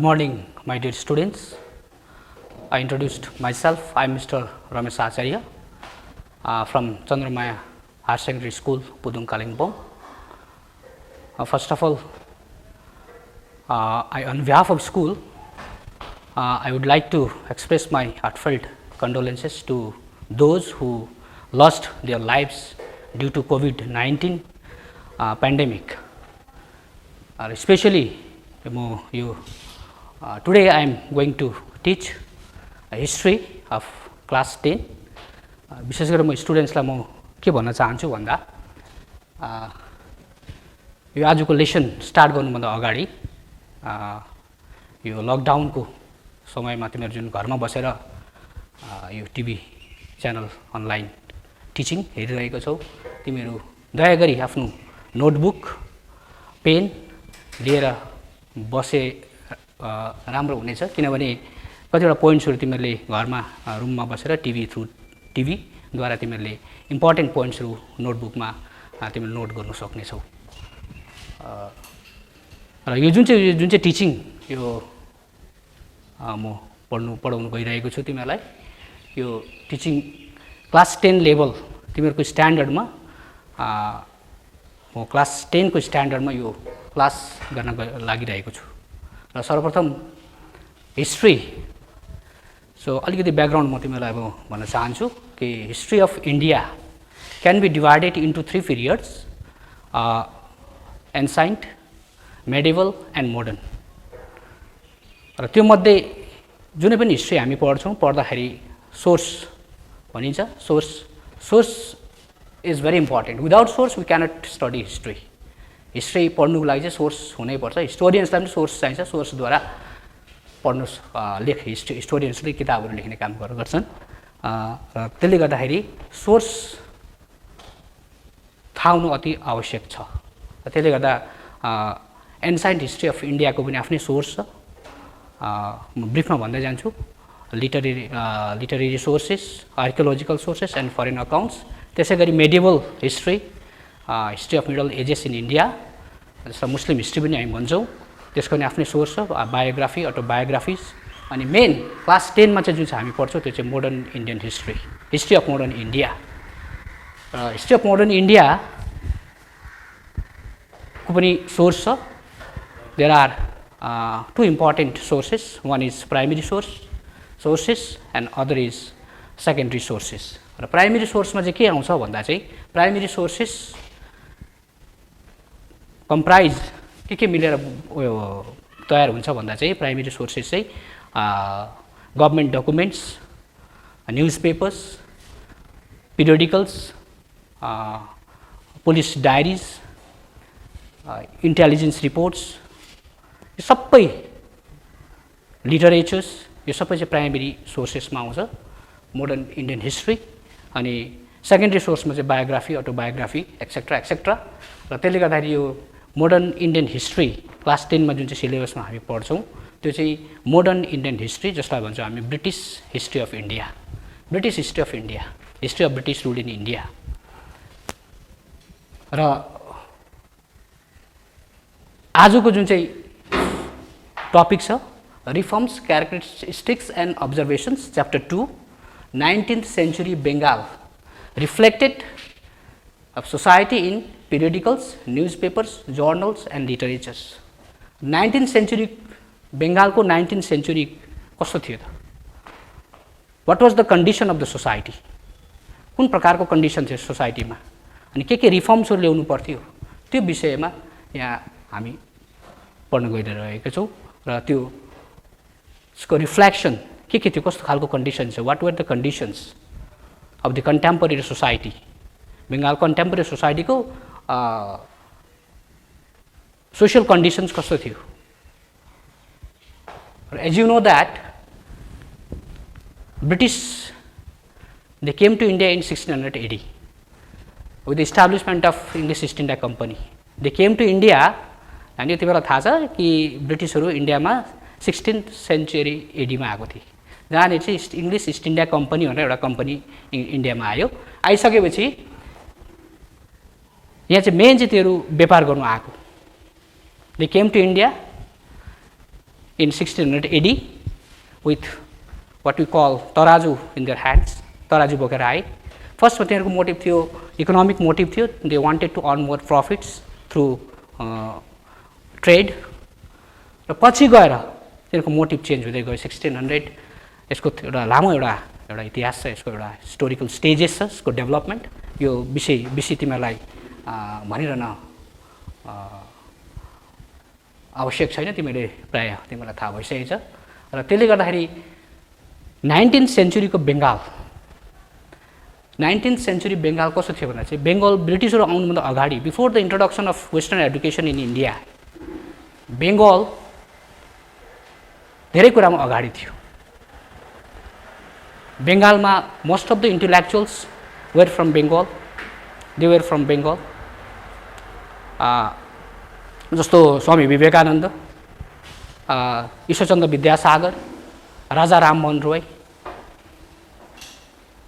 morning, my dear students. I introduced myself. I am Mr. Ramesh Acharya from Chandramaya Higher Secondary School, Pudung, Kalimpong. First of all, on behalf of school, I would like to express my heartfelt condolences to those who lost their lives due to COVID-19 pandemic. Especially, today I am going to teach a history of class 10. विशेष गरेर म स्टुडेन्ट्सलाई म के भन्न चाहन्छु भन्दा यो आजको लेसन स्टार्ट गर्नुभन्दा अगाडि यो लकडाउनको समयमा तिमीहरू जुन घरमा बसेर यो टिभी च्यानल अनलाइन टिचिङ हेरिरहेको छौ, तिमीहरू दया गरी आफ्नो नोटबुक पेन लिएर बसे राम्रो हुनेछ, किनभने कतिवटा पोइन्ट्सहरु तिमीहरूले घरमा रुममा बसेर टिभी द्वारा तिमीहरूले इम्पोर्टेन्ट पोइन्ट्सहरु नोटबुकमा तिमीले नोट गर्न सक्नेछौ। र यो जुन चाहिँ टिचिङ यो म पढाउन गइरहेको छु तिमीहरूलाई, यो टिचिङ क्लास 10 लेभल तिमीहरूको स्ट्यान्डर्डमा म क्लास 10 को स्ट्यान्डर्डमा यो क्लास गर्न लागिरहेको छु। र सर्वप्रथम हिस्ट्री, सो अलिकति ब्याकग्राउन्ड म तिमीलाई अब भन्न चाहन्छु कि history of India can be divided into 3 periods, ancient, medieval and modern. र त्यो मध्ये जुनै पनि हिस्ट्री हामी पढ्छौँ, पढ्दाखेरि सोर्स भनिन्छ। Source is very important. Without source we cannot study history. History पढ्नुको लागि चाहिँ सोर्स हुनैपर्छ। हिस्टोरियन्सलाई पनि सोर्स चाहिन्छ, सोर्सद्वारा पढ्नु हिस्टोरियन्सले किताबहरू लेख्ने काम गर्छन्। र त्यसले गर्दाखेरि सोर्स थाहा हुनु अति आवश्यक छ। र त्यसले गर्दा एन्साइन्ट हिस्ट्री अफ इन्डियाको पनि आफ्नै सोर्स छ। म ब्रिफमा भन्दै जान्छु। Literary sources, archaeological sources and foreign accounts. त्यसै गरी medieval history, history of middle ages in India, जसलाई मुस्लिम हिस्ट्री पनि हामी भन्छौँ, त्यसको पनि आफ्नै सोर्स छ, बायोग्राफी, अटोबायोग्राफिज। अनि मेन क्लास 10 मा चाहिँ जुन चाहिँ हामी पढ्छौँ त्यो चाहिँ modern Indian history, history of modern India. र हिस्ट्री अफ मोडर्न इन्डिया को पनि सोर्स छ। There are 2 important sources. one is primary sources and other is secondary sources. र प्राइमेरी सोर्समा चाहिँ के आउँछ भन्दा चाहिँ प्राइमेरी सोर्सेस कम्प्राइज के मिलेर तयार हुन्छ भन्दा चाहिँ प्राइमेरी सोर्सेस चाहिँ government documents, news papers, periodicals, police diaries, intelligence reports, यो सबै लिटरेचर्स, यो सबै चाहिँ प्राइमेरी सोर्सेसमा आउँछ मोडर्न इन्डियन हिस्ट्री। अनि सेकेन्डरी सोर्समा चाहिँ बायोग्राफी, अटोबायोग्राफी एक्सेट्रा एक्सेट्रा। र त्यसले गर्दाखेरि यो मोडर्न इन्डियन हिस्ट्री क्लास 10 मा जुन चाहिँ सिलेबसमा हामी पढ्छौँ त्यो चाहिँ मोडर्न इन्डियन हिस्ट्री, जसलाई भन्छौँ हामी British history of India, British history of India, history of British rule in India. र आजको जुन चाहिँ टपिक छ, reforms, characteristics and observations, chapter 2, 19th century Bengal reflected of society in periodicals, newspapers, journals and literatures. 19th century Bengal को 19th century कस्तो थियो त? What was the condition of the society? कुन प्रकारको कन्डिसन थियो सोसाइटीमा? अनि के रिफर्म्सहरु ल्याउनु पर्थ्यो? त्यो विषयमा यहाँ हामी पढ्न गइरहेका छौँ। र त्यो यसको रिफ्लेक्सन के थियो, कस्तो खालको कन्डिसन छ, what were the conditions of the contemporary society, Bengal contemporary सोसाइटीको सोशल कन्डिसन्स कस्तो थियो। As you know that British they came to India in 1600 AD with the establishment of English East India Company. They came to India, and यति बेला थाहा छ कि ब्रिटिसहरु इन्डियामा 16th century AD मा आएको थिए, जहाँ चाहिँ इङ्ग्लिस इस्ट इन्डिया कम्पनी भनेर एउटा कम्पनी इन्डियामा आयो। आइसकेपछि यहाँ चाहिँ मेन चाहिँ त्योहरू व्यापार गर्नु आएको। They came to India in 1600 AD with what we call taraju in their hands. Taraju बोकेर आए. First तिनीहरुको मोटिभ थियो, इकोनोमिक मोटिभ थियो. They wanted to earn more profits through trade. र पछि गएर तिनीहरुको मोटिभ चेन्ज हुँदै गयो. 1600 यसको एउटा लामो एउटा इतिहास छ, यसको एउटा हिस्टोरिकल स्टेजेस छ यसको डेभलपमेन्ट. यो विषय तिमीलाई भनिरहन आवश्यक छैन, तिमीले प्राय तिमीलाई थाहा भइसकेको छ. र त्यसले गर्दाखेरि 19th सेन्चुरीको Bengal, 19th century Bengal कस्तो थियो भन्दा चाहिँ बंगाल ब्रिटिसहरु आउनुभन्दा अगाडि, before the introduction of western education in India, Bengal धेरै कुरामा अगाडि थियो. बंगालमा most of the intellectuals were from Bengal, they were from Bengal. जस्तो Swami Vivekananda, Ishwarchandra Vidyasagar, Raja Rammohan Roy,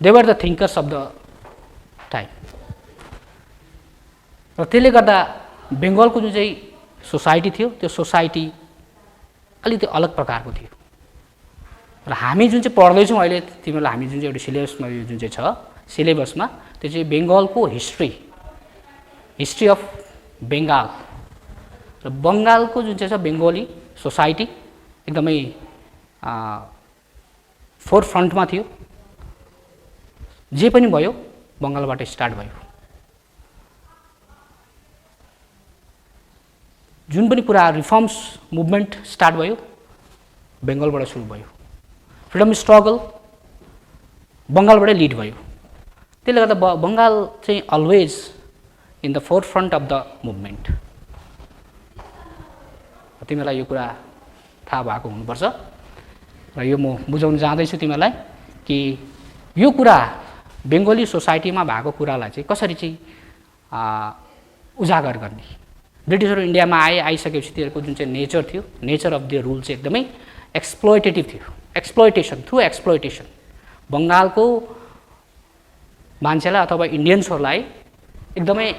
they were the thinkers of the time. र त्यसले गर्दा बंगालको जुन चाहिँ सोसाइटी थियो त्यो सोसाइटी अलिकति अलग प्रकारको थियो. र हामी जुन चाहिँ पढ्दैछौँ अहिले, तिमीलाई हामी जुन चाहिँ एउटा सिलेबसमा यो जुन चाहिँ छ सिलेबसमा, त्यो चाहिँ बंगालको हिस्ट्री अफ बंगाल र बंगालको जुन चाहिँ छ बंगाली सोसाइटी एकदमै फोर फ्रन्टमा थियो. जे पनि भयो बंगालबाट स्टार्ट भयो. जुन पनि कुरा रिफर्म्स मुभमेन्ट स्टार्ट भयो बंगालबाट सुरु भयो. फ्रिडम स्ट्रगल बंगालबाटै लिड भयो. त्यसले गर्दा बंगाल चाहिँ always in the four front of the movement. तिमीलाई यो कुरा थाहा भएको हुनुपर्छ. र यो म बुझाउन जाँदैछु तिमीलाई कि यो कुरा बंगाली सोसाइटीमा भएको कुरालाई चाहिँ कसरी चाहिँ उजागर गर्ने. ब्रिटिसहरु इन्डियामा आइसकेपछि तिनीहरुको जुन चाहिँ नेचर थियो, नेचर अफ देयर रुल चाहिँ एकदमै एक्सप्लोइटेटिभ थियो. एक्सप्लोइटेसन, थ्रु एक्सप्लोइटेसन बंगालको मान्छेलाई अथवा इन्डियन्सहरुलाई एकदमै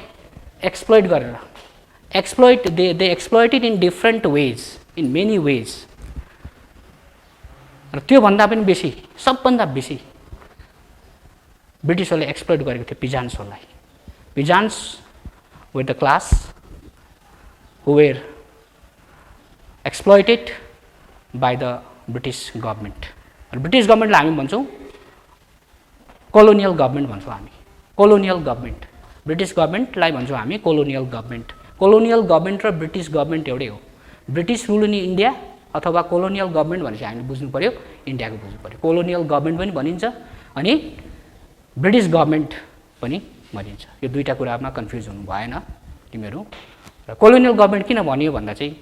एक्सप्लोइट गरेर, they exploited in different ways, in many ways. र त्यो भन्दा पनि बेसी, सबभन्दा बेसी ब्रिटिसहरुले एक्सप्लोइट गरेको थियो पिजान्सहरुलाई. Peasants were the class who were exploited by the British government. र ब्रिटिस गभर्नमेन्टलाई हामी भन्छौँ कोलोनियल गभर्नमेन्ट भन्छौँ हामी. कोलोनियल गभर्नमेन्ट, ब्रिटिस गभर्नमेन्टलाई भन्छौँ हामी कोलोनियल गभर्नमेन्ट. कोलोनियल गभर्नमेन्ट र ब्रिटिस गभर्नमेन्ट एउटै हो. ब्रिटिस रुल इन इन्डिया अथवा कोलोनियल गभर्नमेन्ट भनेपछि हामीले बुझ्नु पर्यो इन्डियाको बुझ्नु पर्यो. कोलोनियल गभर्नमेन्ट पनि भनिन्छ अनि ब्रिटिस गभर्नमेन्ट पनि भनिन्छ. यो दुईटा कुरामा कन्फ्युज हुनु भएन तिमीहरू. र कोलोनियल गभर्नमेन्ट किन भनियो भन्दा चाहिँ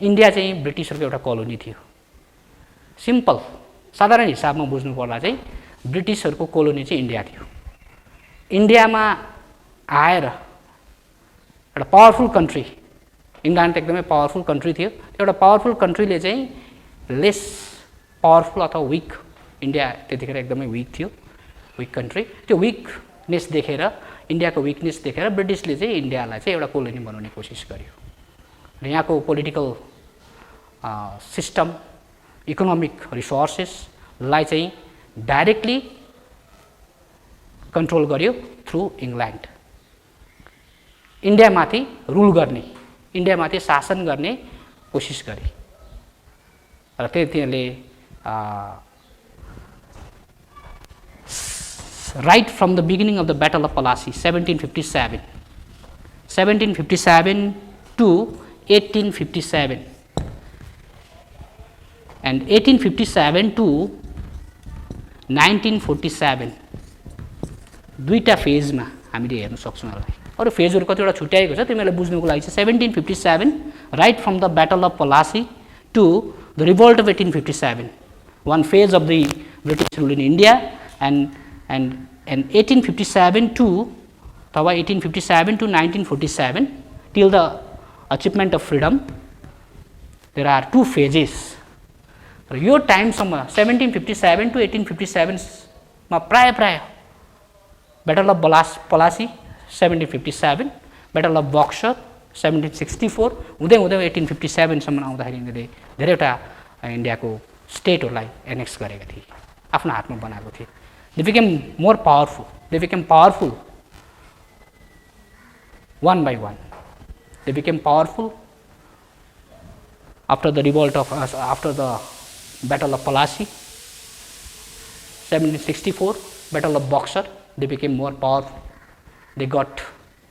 इन्डिया चाहिँ ब्रिटिसहरुको एउटा कोलोनी थियो. सिम्पल साधारण हिसाबमा बुझ्नु पर्दा चाहिँ ब्रिटिसहरुको कोलोनी चाहिँ इन्डिया थियो. इन्डियामा आएर एउटा पावरफुल कन्ट्री, इङ्ग्ल्यान्ड त एकदमै पावरफुल कन्ट्री थियो. एउटा पावरफुल कन्ट्रीले चाहिँ लेस पावरफुल अथवा विक, इन्डिया त्यतिखेर एकदमै विक थियो, विक कन्ट्री. त्यो विकनेस देखेर, इन्डियाको विकनेस देखेर ब्रिटिसले चाहिँ इन्डियालाई चाहिँ एउटा कोलोनी बनाउने कोसिस गर्यो. र यहाँको पोलिटिकल सिस्टम, इकोनोमिक रिसोर्सेसलाई चाहिँ डाइरेक्टली कन्ट्रोल गर्यो थ्रु इङ्ग्ल्यान्ड. इन्डियामाथि रुल गर्ने, इन्डियामाथि शासन गर्ने कोसिस गरे. र तिनीहरूले right from the beginning of the Battle of Plassey, 1757 to 1857 and 1857 to 1947 दुईटा फेजमा हामीले हेर्न सक्छौँ. अरू फेजहरु कतिवटा छुट्याएको छ तिमीलाई बुझ्नुको लागि चाहिँ 1757 right from the Battle of Plassey to the revolt of 1857, one phase of the British rule in India, and 1857 to 1947 till the achievement of freedom, there are two phases. यो टाइमसम्म 1757 to 1857 मा प्राय Battle of Plassey 1757, Battle of Bokshar 1764 हुँदै 1857 सम्म आउँदाखेरि यिनीहरूले धेरैवटा इन्डियाको स्टेटहरूलाई एनेक्स गरेका थिए, आफ्नो हातमा बनाएको थिए. They became more powerful, they became powerful one by one. They became powerful after the revolt of after the Battle of Plassey, 1764, Battle of Boxer. They became more powerful. They got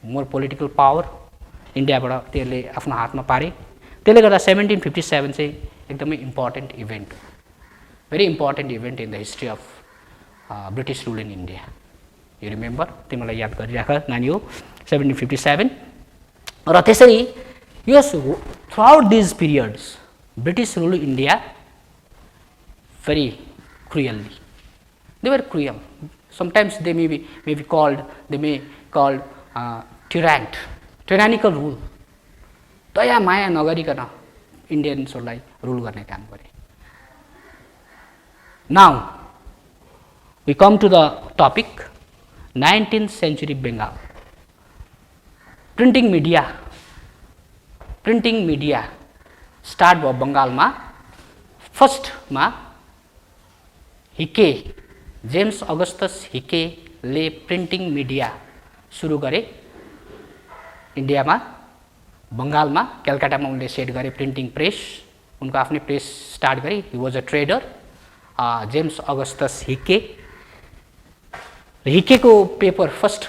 more political power. इन्डियाबाट त्यसले आफ्नो हातमा पारे. त्यसले गर्दा 1757 चाहिँ एकदमै important event हो, very important event in the history of British rule in India. You remember, तिमीलाई याद गरिराख नानी हो. 1757 र त्यसरी यस throughout these periods British rule India very cruelly. They were cruel. Sometimes they may be called tyrant, tyrannical rule. दया माया नगरिकन इन्डियन्सहरूलाई rule गर्ने काम गरे. Now we come to the topic 19th century Bengal. Printing media start भयो बंगालमा. फर्स्टमा हिके, James Augustus हिकेले printing media सुरु गरे इन्डियामा. बंगालमा कलकत्तामा उनले सेट गरे प्रिन्टिङ प्रेस, उनको आफ्नै प्रेस स्टार्ट गरे. He was a trader, James Augustus Hicky. हिकेको paper, first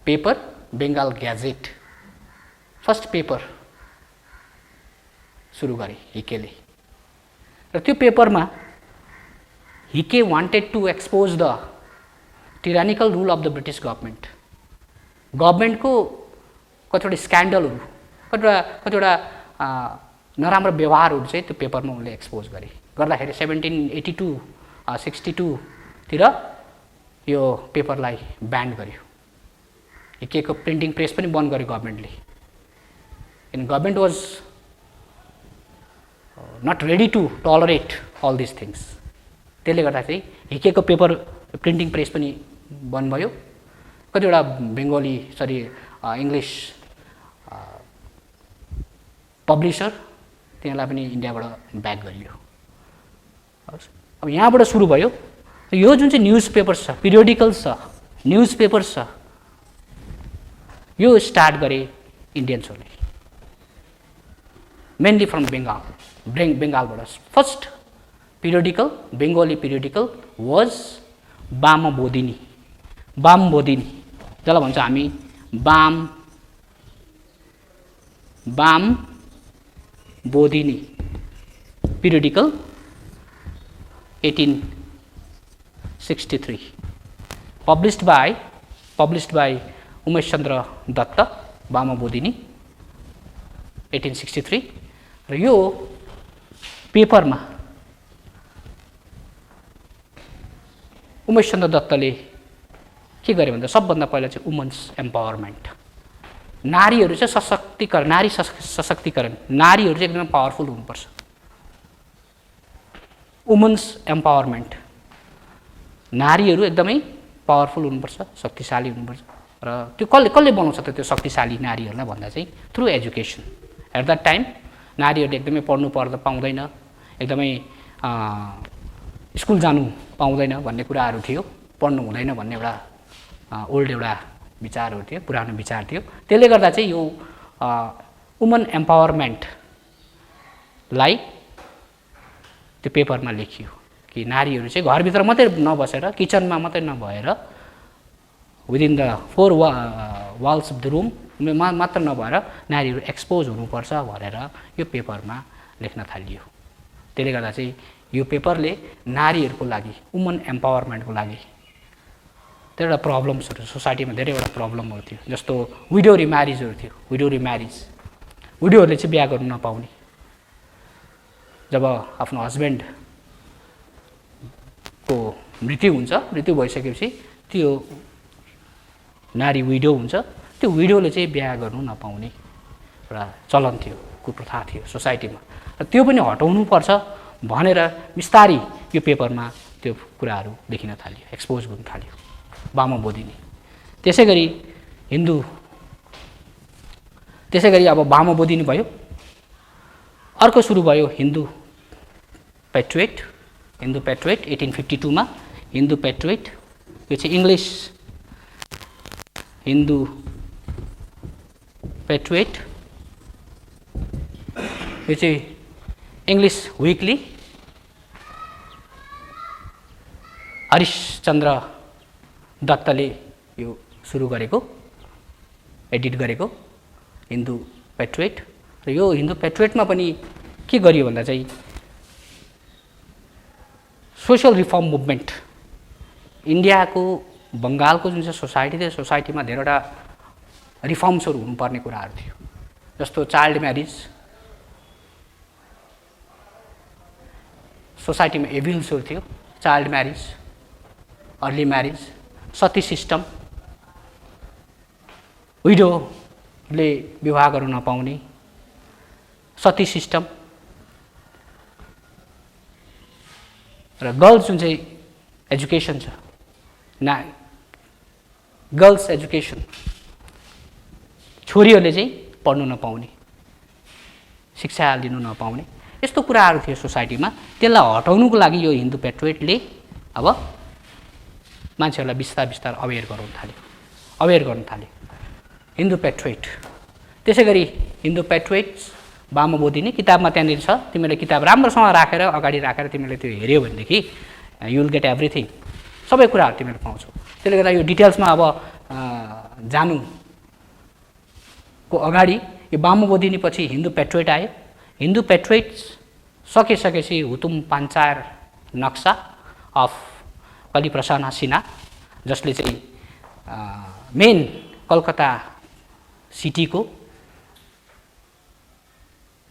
paper Bengal gazette, first paper सुरु गरे हिकेले. र त्यो पेपरमा Hicky wanted to expose the tyrannical rule of the British government. गभर्मेन्टको कतिवटा स्क्यान्डलहरू, कतिवटा नराम्रो व्यवहारहरू चाहिँ त्यो पेपरमा उनले एक्सपोज गरे. गर्दाखेरि 1782-62 तिर यो पेपरलाई ब्यान गर्यो. हिकेको प्रिन्टिङ प्रेस पनि बन्द गर्यो गभर्मेन्टले. And government was not ready to tolerate all these things. त्यसले गर्दा चाहिँ हिकेको पेपर प्रिन्टिङ प्रेस पनि बन्द भयो. कतिवटा बेङ्गली इङ्ग्लिस पब्लिसर तिनीहरूलाई पनि इन्डियाबाट ब्याक गरियो. अब यहाँबाट सुरु भयो. यो जुन चाहिँ न्युज पेपर्स छ, पिरियोडिकल्स छ, न्युज पेपर्स छ, यो स्टार्ट गरे इन्डियन्सहरूले, मेनली फ्रम बेङ्गालबाट. First periodical, Bengali periodical was Bamabodhini. Bamabodhini जसलाई भन्छ हामी बामबोधिनी पिरियोडिकल 1863, published by उमेश चन्द्र दत्त. बामबोधिनी 1863. र यो पेपरमा उमेश चन्द्र दत्तले के गरे भन्दा सबभन्दा पहिला चाहिँ वुमन्स एम्पावरमेन्ट, नारीहरू चाहिँ सशक्तिकरण, नारी सशक्तिकरण, नारीहरू चाहिँ एकदमै पावरफुल हुनुपर्छ. वुमन्स एम्पावरमेन्ट, नारीहरू एकदमै पावरफुल हुनुपर्छ, शक्तिशाली हुनुपर्छ. र त्यो कसले बनाउँछ त त्यो शक्तिशाली नारीहरूलाई भन्दा चाहिँ through education. At that time नारीहरूले एकदमै पढ्नु पाउँदैन, एकदमै स्कुल जानु पाउँदैन भन्ने कुराहरू थियो, पढ्नु हुँदैन भन्ने एउटा ओल्ड एउटा विचारहरू थियो, पुरानो विचार थियो. त्यसले गर्दा चाहिँ यो वुमन एम्पावरमेन्टलाई त्यो पेपरमा लेखियो कि नारीहरू चाहिँ घरभित्र मात्रै नबसेर, किचनमा मात्रै नभएर, within the 4 walls of the room मात्र नभएर नारीहरू एक्सपोज हुनुपर्छ भनेर यो पेपरमा लेख्न थालियो. त्यसले गर्दा चाहिँ यो पेपरले नारीहरूको लागि, वुमन एम्पावरमेन्टको लागि धेरैवटा प्रब्लम्सहरू, सोसाइटीमा धेरैवटा प्रब्लमहरू थियो. जस्तो विडो रिम्यारिजहरू थियो. विडोहरूले चाहिँ बिहा गर्नु नपाउने. जब आफ्नो हस्बेन्डको मृत्यु हुन्छ, मृत्यु भइसकेपछि त्यो नारी विडो हुन्छ, त्यो विडोले चाहिँ बिहा गर्नु नपाउने एउटा चलन थियो, कुप्रथा थियो सोसाइटीमा. र त्यो पनि हटाउनुपर्छ भनेर बिस्तारै यो पेपरमा त्यो कुराहरू देखिन थाल्यो, एक्सपोज हुन थाल्यो. बामबोधिनी. त्यसै गरी अब बामबोधिनी भयो. अर्को सुरु भयो हिन्दू पेट्रियट, हिन्दू पेट्रियट 1852 मा हिन्दू पेट्रियट, यो चाहिँ इङ्ग्लिस हिन्दू पेट्रियट, यो चाहिँ इङ्ग्लिस विकली हरिशचन्द्र दत्तले यो सुरु गरेको, एडिट गरेको हिन्दू पेट्रियट। र यो हिन्दू पेट्रियटमा पनि के गरियो भन्दा चाहिँ सोशल रिफर्म मुभमेन्ट, इन्डियाको बङ्गालको जुन चाहिँ सोसाइटी थियो, सोसाइटीमा धेरैवटा रिफर्म्सहरू हुनुपर्ने कुराहरू थियो, जस्तो चाइल्ड म्यारिज, सोसाइटीमा एभिल्सहरू थियो, चाइल्ड म्यारिज, अर्ली म्यारिज, सती सिस्टम, विडोले विवाह गर्न नपाउने सती सिस्टम, र गर्ल्स जुन चाहिँ एजुकेसन छ, गर्ल्स एजुकेसन, छोरीहरूले चाहिँ पढ्नु नपाउने, शिक्षा लिनु नपाउने, यस्तो कुराहरू थियो सोसाइटीमा। त्यसलाई हटाउनुको लागि यो हिन्दू पेट्रियटले अब मान्छेहरूलाई बिस्तार बिस्तार अवेर गर्न थाल्यो हिन्दू पेट्रियट। त्यसै गरी हिन्दू पेट्रियट्स वामबोधिनी किताबमा त्यहाँनिर छ, तिमीले किताब राम्रोसँग राखेर अगाडि राखेर तिमीले त्यो हेऱ्यौ भनेदेखि यु विल गेट एभ्रिथिङ, सबै कुराहरू तिमीले पाउँछौ। त्यसले गर्दा यो डिटेल्समा अब जानुको अगाडि यो वामबोधिनी पछि हिन्दू पेट्रियट आयो। हिन्दू पेट्रियट्स सकेपछि हुतुम पान्चार नक्सा अफ कलिप्रसन्न सिन्हा, जसले चाहिँ मेन कलकत्ता सिटीको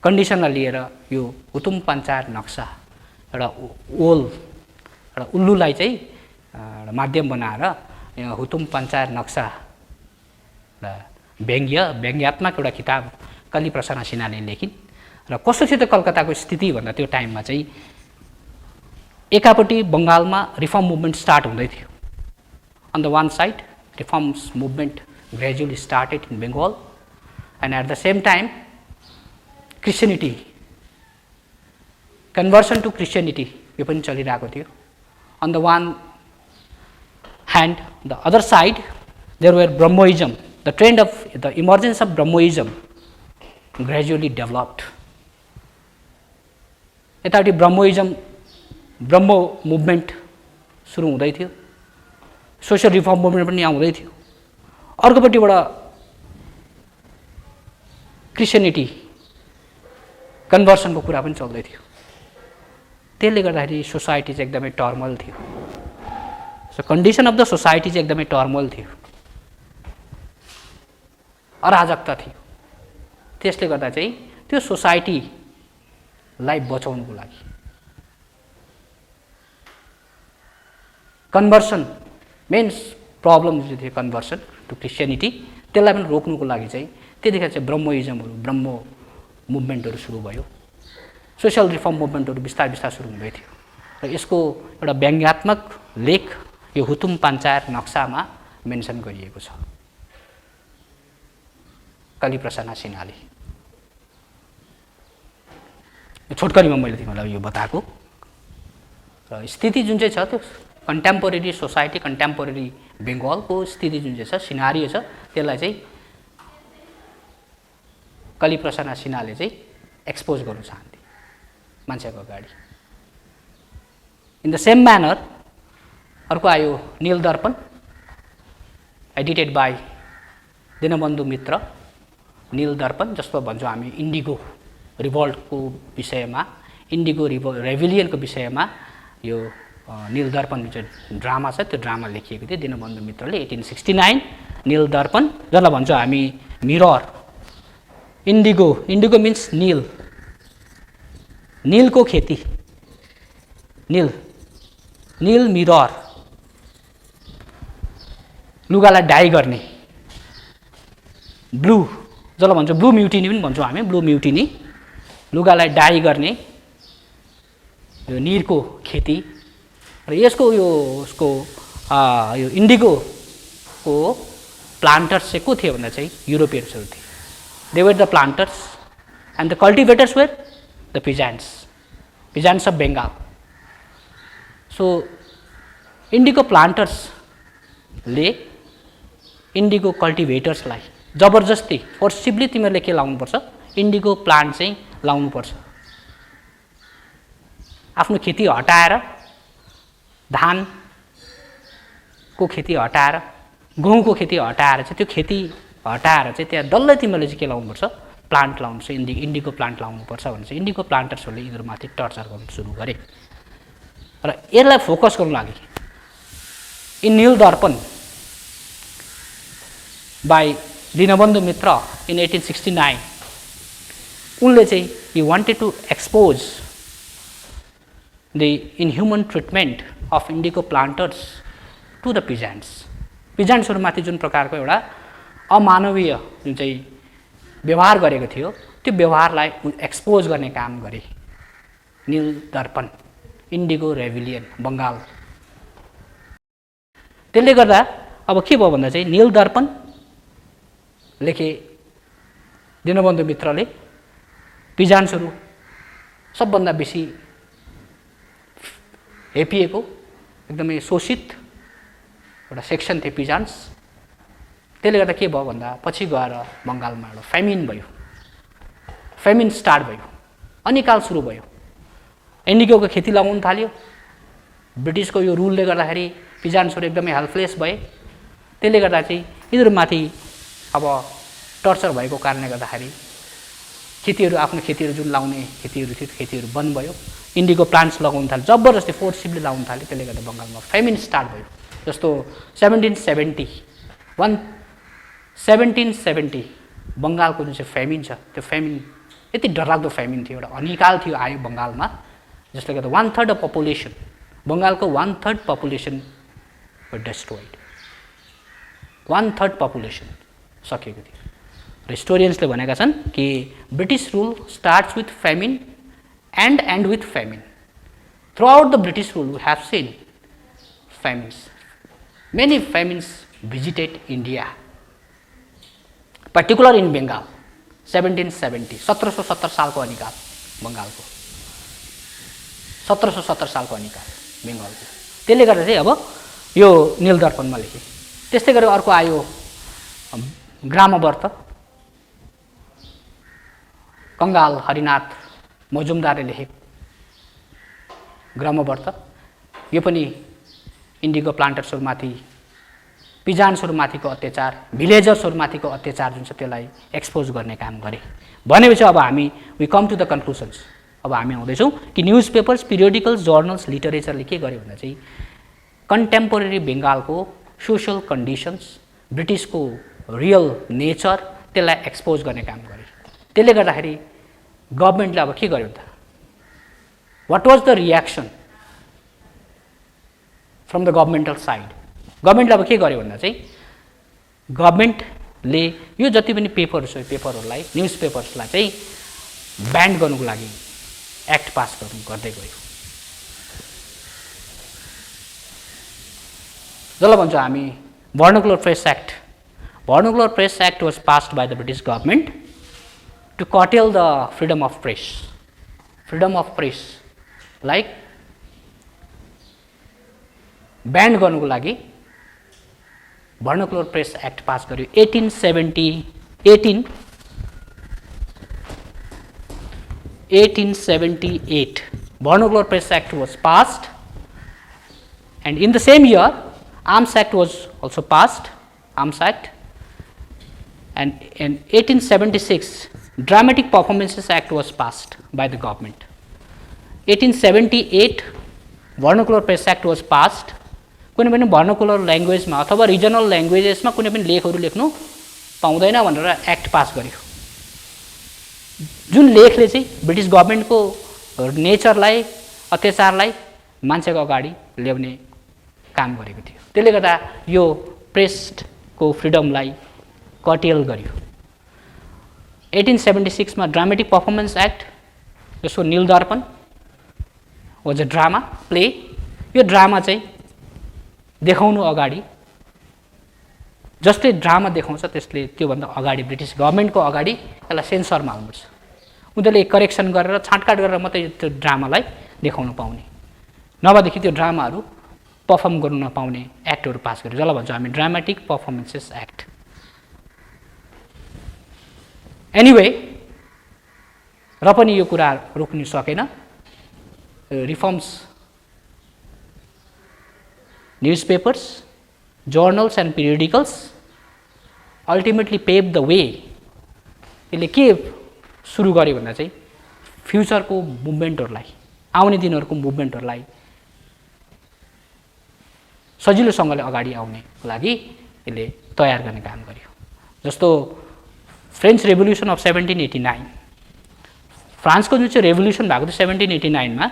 कन्डिसनलाई लिएर यो हुतुम पान्चार नक्सा एउटा एउटा उल्लुलाई चाहिँ माध्यम बनाएर हुतुम पान्चार नक्सा व्यङ्ग्यात्मक एउटा किताब कलिप्रसन्न सिन्हाले लेखिन्। र कस्तो थियो त कलकत्ताको स्थिति भन्दा त्यो टाइममा चाहिँ एकापट्टि बङ्गालमा रिफर्म मुभमेन्ट स्टार्ट हुँदै थियो। On the one side reforms movement gradually started in Bengal, and at the same time Christianity, conversion to Christianity यो पनि चलिरहेको थियो। On the one hand, the other side there were Brahmoism, the trend of the emergence of Brahmoism gradually developed. यतापट्टि Brahmo movement सुरु हुँदै थियो, social reform movement पनि आउँदै थियो। अर्कोपट्टिबाट क्रिस्चियनिटी कन्भर्सनको कुरा पनि चल्दै थियो। त्यसले गर्दाखेरि सोसाइटी चाहिँ एकदमै टर्मोइल थियो। So condition of the society चाहिँ एकदमै टर्मोइल थियो, अराजकता थियो। त्यसले गर्दा चाहिँ त्यो सोसाइटीलाई बचाउनुको लागि कन्भर्सन, मेन प्रब्लम जुन थियो कन्भर्सन टु क्रिस्चियनिटी, त्यसलाई पनि रोक्नुको लागि चाहिँ त्यतिखेर चाहिँ ब्रह्मोइजमहरू, ब्रह्म मुभमेन्टहरू सुरु भयो। सोसियल रिफर्म मुभमेन्टहरू बिस्तार बिस्तार सुरु हुँदै थियो। र यसको एउटा व्यङ्ग्यात्मक लेख यो हुतुम पान्चार नक्सामा मेन्सन गरिएको छ कलिप्रसन्न सिन्हाले। छोटकरीमा मैले तिमीलाई यो बताएको र स्थिति जुन चाहिँ छ त्यो कन्टेम्पोरेरी सोसाइटी, कन्टेम्पोरेरी बेङ्गलको स्थिति जुन चाहिँ छ, सिनारियो छ, त्यसलाई चाहिँ कलिप्रसन्न सिन्हाले चाहिँ एक्सपोज गर्नु चाहन्थे मान्छेको अगाडि। इन द सेम म्यानर अर्को आयो नील दर्पण, एडिटेड बाई दीनबन्धु मित्र। नील दर्पण जसको भन्छौँ हामी इन्डिगो रिभल्टको विषयमा, इन्डिगो रेभिलियनको विषयमा यो नील दर्पण जुन चाहिँ ड्रामा छ त्यो ड्रामा लेखिएको थियो दीनबन्धु मित्रले 1869। नील दर्पण जसलाई भन्छौँ हामी मिरर, इन्डिगो मिन्स नील, नीलको खेती, नील मिरर, लुगालाई डाई गर्ने, ब्लू जसलाई भन्छौँ ब्लू म्युटिनी पनि भन्छौँ हामी, ब्लू म्युटिनी, लुगालाई डाई गर्ने यो नीलको खेती। र यसको उसको यो इन्डिगोको प्लान्टर्स चाहिँ को थियो भन्दा चाहिँ युरोपियन्सहरू थिए। They were the planters and the cultivators were the peasants. Peasants of Bengal. So, indigo planters ले indigo cultivators लाई जबरजस्ती फोर्सिबली तिमीहरूले के लाउनु पर्छ indigo plant चाहिँ लाउनु पर्छ आफ्नो खेती हटाएर धान को खेती हटाएर गहुँको खेती हटाएर चाहिँ त्यो खेती हटाएर चाहिँ त्यहाँ डल्लै तिमीहरूले चाहिँ के लाउनु पर्छ प्लान्ट लाउनु पर्छ indigo plant लाउनु पर्छ भने चाहिँ indigo plantersहरूले यिनीहरुमाथि टर्चर गर्न सुरु गरे र यसलाई फोकस गर्नु लागि in Nil Darpan by Dinabandhu Mitra in 1869 उनले चाहिँ he wanted to expose the inhuman treatment of indigo planters to the peasants. Peasantsहरुमाथि जुन प्रकारको एउटा अमानवीय जुन चाहिँ व्यवहार गरेको थियो त्यो व्यवहारलाई एक्सपोज गर्ने काम गरे नील दर्पण इन्डिगो रेभिलियन बंगाल त्यसले गर्दा अब के भयो भन्दा चाहिँ नील दर्पण लेखे दीनबन्धु मित्रले पिजान्सहरु सबभन्दा बेसी हेपिएको एकदमै शोषित एउटा सेक्सन थियो पिजान्स त्यसले गर्दा के भयो भन्दा पछि गएर बंगालमा एउटा फेमिन स्टार्ट भयो अनिकाल सुरु भयो इन्डिगोको खेती लगाउन थाल्यो ब्रिटिसको यो रुलले गर्दाखेरि पिजान्सहरु एकदमै हेल्पलेस भए त्यसले गर्दा चाहिँ यिनीहरुमाथि अब टर्चर भएको कारणले गर्दाखेरि खेतीहरु आफ्नो खेतीहरु जुन लाउने खेतीहरु थियो खेतीहरु बन्द भयो इन्डिगो प्लान्ट्स लगाउन थाल्यो जबरजस्ती फोर्सिबली लगाउन थाल्यो त्यसले गर्दा बंगालमा फेमिन स्टार्ट भयो जस्तो 1770 बंगालको जुन चाहिँ फेमिन छ त्यो फेमिन यति डरलाग्दो फेमिन थियो एउटा अनिकाल थियो आयो बंगालमा जसले गर्दा 1/3 अफ पपुलेसन बंगालको 1/3 पपुलेसन वर डिस्ट्रोयड 1/3 पपुलेसन सकिएको थियो र हिस्टोरियन्सले भनेका छन् कि British rule starts with famine and end with famine throughout the British rule we have seen famines many famines visited India particular in Bengal 1770 1770 सालको अनिकाल बंगालको 1770 सालको अनिकाल बंगालको त्यसले गर्दा चाहिँ अब यो नील दर्पणमा लेखे त्यस्तै गरेर अर्को आयो ग्रामवर्त कंगाल हरिनाथ मजुमदारले लेखेको ग्रामवर्त यो पनि इन्डिगो प्लान्टर्सहरुमाथि पिजान्सहरुमाथिको अत्याचार भिलेजर्सहरुमाथिको अत्याचार जुन छ त्यसलाई एक्सपोज गर्ने काम गरे भनेपछि अब हामी we come to the conclusions अब हामी आउँदै छौं कि न्यूजपेपर्स पिरियोडिकल्स जर्नल्स लिटरेचरले के गर्यो भन्दा चाहिँ कन्टेम्पोरेरी बंगालको सोशल कन्डिसन्स ब्रिटिसको रियल नेचर त्यसलाई एक्सपोज गर्ने काम गरे त्यसले गर्दाखेरि गभर्नमेन्टले अब के गर्यो त what was the reaction from the governmental side गभर्नमेन्टले अब के गर्यो भन्दा चाहिँ गभर्नमेन्टले यो जति पनि पेपरहरु छ पेपरहरुलाई न्यूजपेपर्सलाई चाहिँ ब्यान गर्नुको लागि एक्ट पास गर्दै गयो जसलाई भन्छ हामी Vernacular Press Act. Vernacular Press Act was passed by the British government to curtail the freedom of press. Freedom of press, like ban गर्नुको लागि Vernacular Press Act pass गर्यो 1878 Vernacular Press Act was passed, and in the same year Arms Act was also passed, Arms Act, and in 1876 Dramatic Performances Act was passed by the government. 1878 Vernacular Press Act was passed. कुनै पनि vernacular language मा अथवा regional languages मा कुनै पनि लेखहरु लेख्नु पाउँदैन भनेर एक्ट पास गर्यो जुन लेखले चाहिँ ब्रिटिश गभर्नमेन्टको नेचरलाई अत्याचारलाई मान्छेको अगाडि ल्याउने काम गरेको थियो त्यसले गर्दा यो प्रेसको फ्रिडमलाई कटेल गर्यो 1876 मा ड्रामेटिक परफर्मेन्स एक्ट जसको Nil Darpan was a drama play यो ड्रामा चाहिँ देखाउनु अगाडि जसले ड्रामा देखाउँछ त्यसले त्यो भन्दा अगाडि ब्रिटिश गभर्नमेन्टको अगाडि यसलाई सेन्सरमा हाल्नुपर्छ उनीहरूले करेक्सन गरेर छाटकाट गरेर मात्रै त्यो ड्रामालाई देखाउन पाउने, नभएदेखि त्यो ड्रामाहरू पर्फर्म गर्नु नपाउने एक्टहरू पास गर्यो, जसलाई भन्छौँ हामी ड्रामेटिक पर्फर्मेन्सेस एक्ट। एनिवे, र पनि यो कुरा रोक्न सकेन। Reforms, newspapers, journals and periodicals ultimately pave the way. यसले के सुरु गर्यो भन्दा चाहिँ फ्युचरको मुभमेन्टहरूलाई, आउने दिनहरूको मुभमेन्टहरूलाई सजिलोसँगले अगाडि आउनेको लागि यसले तयार गर्ने काम गर्यो। जस्तो फ्रेन्च रेभोल्युसन अफ 1789, फ्रान्सको जुन चाहिँ रेभोल्युसन भएको थियो 1789 मा,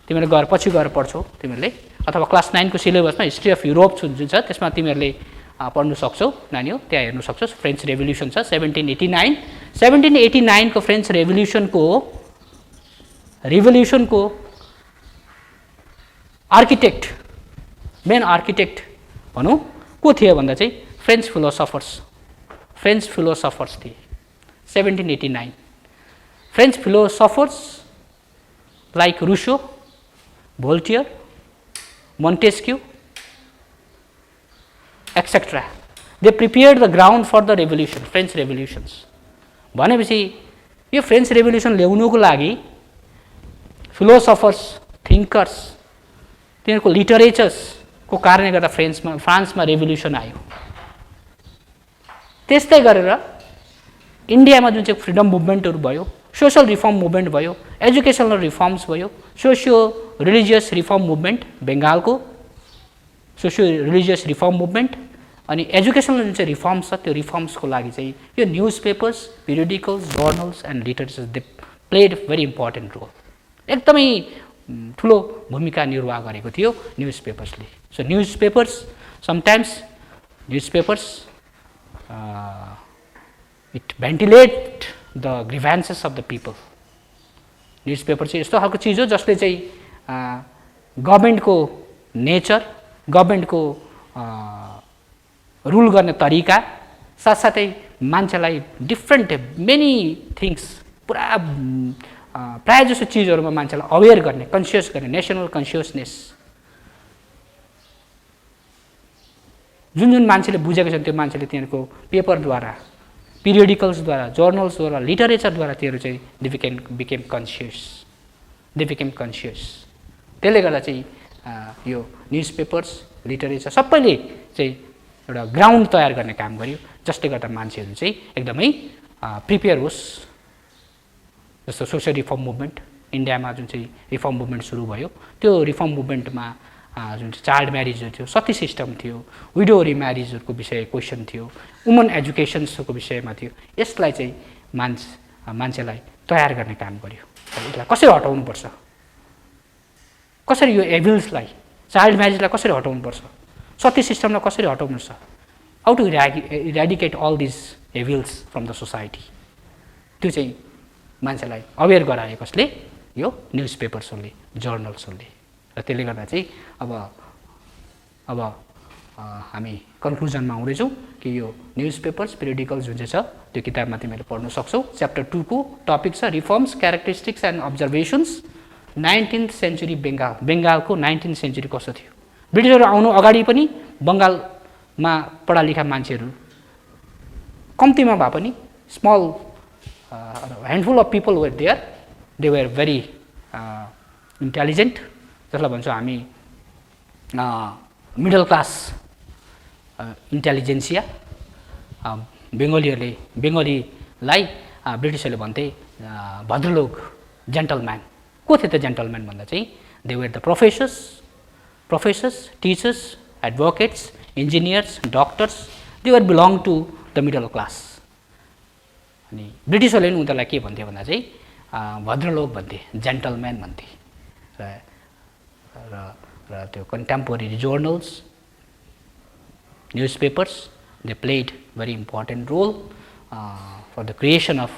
तिमीहरूले गएर पछि गएर पढ्छौ तिमीहरूले, अथवा क्लास 9 को सिलेबसमा हिस्ट्री अफ युरोप जुन छ त्यसमा तिमीहरूले पढ्नु सक्छौ नानी हो, त्यहाँ हेर्नु सक्छौ। फ्रेन्च रेभोल्युसन छ 1789। 1789 को फ्रेन्च रेभोल्युसनको आर्किटेक्ट, मेन आर्किटेक्ट भनौँ को थियो भन्दा चाहिँ फ्रेन्च फिलोसफर्स थिए। 1789 French philosophers like Rousseau, Voltaire, Montesquieu etcetera, they prepared the ground for the revolution, French revolutions. भनेपछि यो फ्रेन्च रेभोल्युसन ल्याउनुको लागि फिलोसफर्स, थिङ्कर्स, तिनीहरूको लिटरेचर्सको कारणले गर्दा फ्रान्समा रेभोल्युसन आयो। त्यस्तै गरेर इन्डियामा जुन चाहिँ फ्रिडम मुभमेन्टहरू भयो, सोसल रिफर्म मुभमेन्ट भयो, एजुकेसनल रिफर्म्स भयो, सोसियो रिलिजियस रिफर्म मुभमेन्ट, बेङ्गालको सोसियो रिलिजियस रिफर्म मुभमेन्ट, अनि एजुकेसनल जुन चाहिँ रिफर्म्स छ त्यो रिफर्म्सको लागि चाहिँ यो news papers, periodicals, journals and literatures they played very important role. एकदमै ठुलो भूमिका निर्वाह गरेको थियो न्युज पेपर्सले। So news papers sometimes it ventilate the grievances of the people. News paper चाहिँ यस्तो खालको चिज हो जसले चाहिँ गभर्मेन्टको नेचर, गभर्मेन्टको रुल गर्ने तरिका, साथसाथै मान्छेलाई डिफ्रेन्ट मेनी थिङ्स, प्रायः जसो चिजहरूमा मान्छेलाई अवेर गर्ने, कन्सियस गर्ने, नेसनल कन्सियसनेस जुन जुन मान्छेले बुझेको छन् त्यो मान्छेले तिनीहरूको पेपरद्वारा, पिरियडिकल्सद्वारा, जर्नल्सद्वारा, लिटरेचरद्वारा तिनीहरू चाहिँ दे बिकेम कन्सियस। त्यसले गर्दा चाहिँ यो न्युज पेपर्स, लिटरेचर सबैले चाहिँ एउटा ग्राउन्ड तयार गर्ने काम गर्यो, जसले गर्दा मान्छेहरू चाहिँ एकदमै प्रिपेयर होस्। जस्तो सोसियल रिफर्म मुभमेन्ट, इन्डियामा जुन चाहिँ रिफर्म मुभमेन्ट सुरु भयो, त्यो रिफर्म मुभमेन्टमा जुन चाहिँ चाइल्ड म्यारिजहरू थियो, सती सिस्टम थियो, विडो रिम्यारिजहरूको विषय क्वेसन थियो, वुमन एजुकेसन्सको विषयमा थियो। यसलाई चाहिँ मान्छेलाई तयार गर्ने काम गर्यो। यसलाई कसरी हटाउनुपर्छ, कसरी यो एभिल्सलाई, चाइल्ड म्यारिजलाई कसरी हटाउनुपर्छ, सती सिस्टमलाई कसरी हटाउनुपर्छ, how to eradicate all these evils from the society, त्यो चाहिँ मान्छेलाई अवेर गरायो कसले, यो न्युज पेपर्सहरूले, जर्नल्सहरूले। र त्यसले गर्दा चाहिँ अब हामी कन्क्लुजनमा आउँदैछौँ कि यो न्युज पेपर्स, पिरियडिकल्स जुन चाहिँ छ त्यो किताबमा तिमीहरूले पढ्न सक्छौ। च्याप्टर 2 को टपिक छ reforms, characteristics and observations 19th century Bengal. बेङ्गालको 19th सेन्चुरी कस्तो थियो, ब्रिटिसहरू आउनु अगाडि पनि बङ्गालमा पढालेखा मान्छेहरू कम्तीमा भए पनि small handful of people were there, they were very intelligent, जसलाई भन्छौँ हामी मिडल क्लास इन्टेलिजेन्सिया। बेङ्गलीलाई ब्रिटिसहरूले भन्थे भद्रलोक, जेन्टलम्यान। को थिए त जेन्टलम्यान भन्दा चाहिँ they were the professors, teachers, advocates, engineers, doctors, they were belong to the middle class. अनि ब्रिटिसहरूले पनि उनीहरूलाई के भन्थे भन्दा चाहिँ भद्रलोक भन्थे, जेन्टलम्यान भन्थे। र त्यो contemporary journals, newspapers, they played very important role for the creation of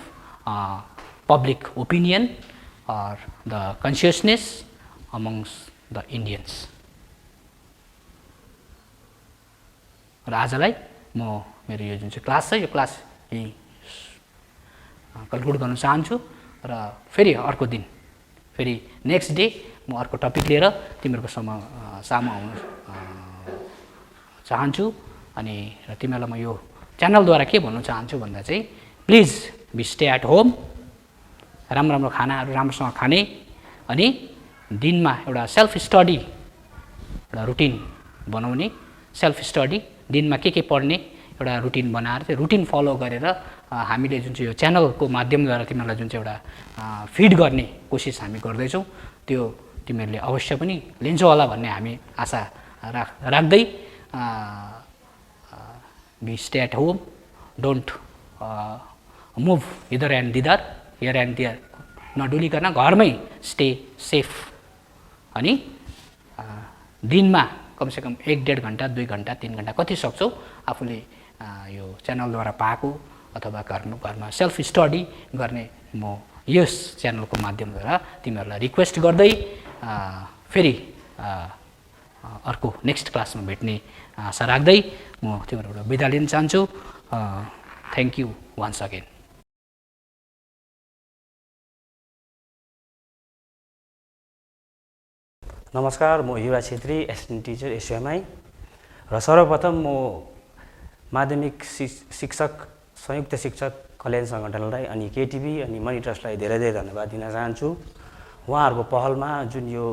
public opinion or the consciousness amongst the Indians. र आजलाई म मेरो यो जुन चाहिँ क्लास छ यो क्लास यही कन्क्लुड गर्न चाहन्छु र फेरि अर्को दिन फेरि नेक्स्ट डे म अर्को टपिक लिएर तिमीहरूको सामु आउन चाहन्छु अनि र तिमीहरूलाई म यो च्यानलद्वारा के भन्न चाहन्छु भन्दा चाहिँ please be stay at home, राम्रो राम्रो खानाहरू राम्रोसँग खाने अनि दिनमा एउटा सेल्फ स्टडी एउटा रुटिन बनाउने, सेल्फ स्टडी दिनमा के पढ्ने एउटा रुटिन बनाएर त्यो रुटिन फलो गरेर हामीले जुन चाहिँ यो च्यानलको माध्यमद्वारा तिमीहरूलाई जुन चाहिँ एउटा फिड गर्ने कोसिस हामी गर्दैछौँ त्यो तिमीहरूले अवश्य पनि लिन्छौ होला भन्ने हामी आशा राख्दै be stay at home, don't move hither and thither, here and there नडुलिकन घरमै स्टे सेफ अनि दिनमा कमसेकम 1-1.5 घन्टा 2 घन्टा 3 घन्टा कति सक्छौ आफूले यो च्यानलद्वारा पाएको अथवा घरमा सेल्फ स्टडी गर्ने म यस च्यानलको माध्यमद्वारा तिमीहरूलाई रिक्वेस्ट गर्दै फेरि अर्को नेक्स्ट क्लासमा भेट्ने आशा राख्दै म तिमीहरूबाट बिदा लिन चाहन्छु। Thank you once again. नमस्कार, म युवा छेत्री, एसिस्टेन्ट टिचर एसयुएमआई र सर्वप्रथम म माध्यमिक शिक्षक संयुक्त शिक्षक कल्याण सङ्गठनलाई अनि केटिभी अनि मनी ट्रस्टलाई धेरै धेरै धन्यवाद दिन चाहन्छु। उहाँहरूको पहलमा जुन यो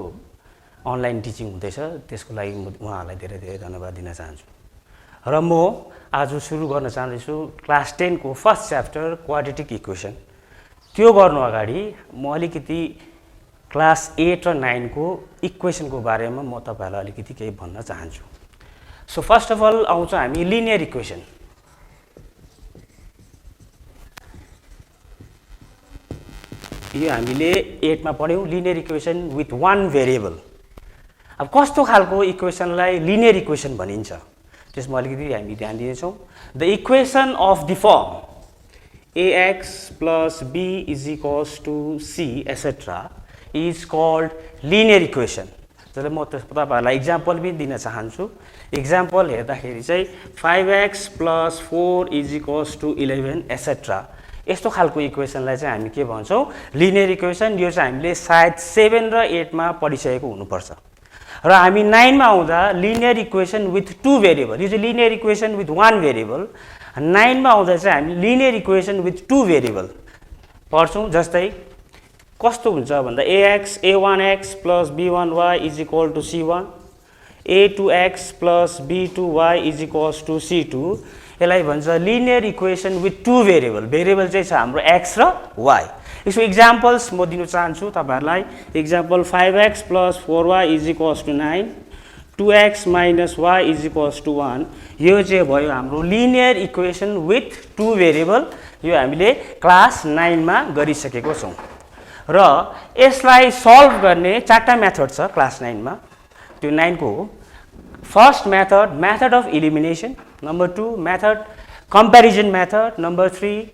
अनलाइन टिचिङ हुँदैछ त्यसको लागि म उहाँहरूलाई धेरै धेरै धन्यवाद दिन चाहन्छु। र म आज सुरु गर्न चाहन्छु क्लास 10 को फर्स्ट च्याप्टर क्वाड्रेटिक इक्वेसन। त्यो गर्नु अगाडि म अलिकति क्लास 8 र 9 को इक्वेसनको बारेमा म तपाईहरुलाई अलिकति केही भन्न चाहन्छु। सो फर्स्ट अफ अल आउँछ हामी लिनियर इक्वेसन। यो हामीले 8 मा पढ्यौं, linear equation with one variable. अब कस्तो खालको इक्वेसनलाई लिनियर इक्वेसन भनिन्छ त्यसमा अलिकति हामी ध्यान दिनेछौं। The equation of the form ax plus b is equals to c etc. is called linear equation. जसले म तपाईहरुलाई एक्जाम्पल पनि दिन चाहन्छु। एक्जाम्पल हेर्दाखेरि चाहिँ 5x plus 4 is equals to 11 etc. यस्तो खालको इक्वेसनलाई चाहिँ हामी के भन्छौं, लिनियर इक्वेसन। यो चाहिँ हामीले सायद 7 र 8 मा पढिसकेको हुनुपर्छ। र हामी 9 मा आउँदा linear equation with two variable, यो चाहिँ linear equation with one variable. 9 मा आउँदा चाहिँ हामी linear equation with two variable पढ्छौं। जस्तै कस्तो हुन्छ भन्दा a1x plus b1y is equal to c1, a2x plus b2y is equals to c2। यसलाई भन्छ linear equation with two variable. Variable चाहिँ छ हाम्रो x र y। यसको एक्जाम्पल्स म दिन चाहन्छु तपाईहरुलाई। Example 5x plus 4y is equals to 9, 2x minus y is equals to 1। यो चाहिँ भयो हाम्रो linear equation with two variable. यो हामीले क्लास 9 मा गरिसकेको छौं। र यसलाई सल्भ गर्ने चारटा मेथड छ क्लास 9 मा। त्यो 9 को हो। First method, method of elimination. Number 2 method comparison method. Number 3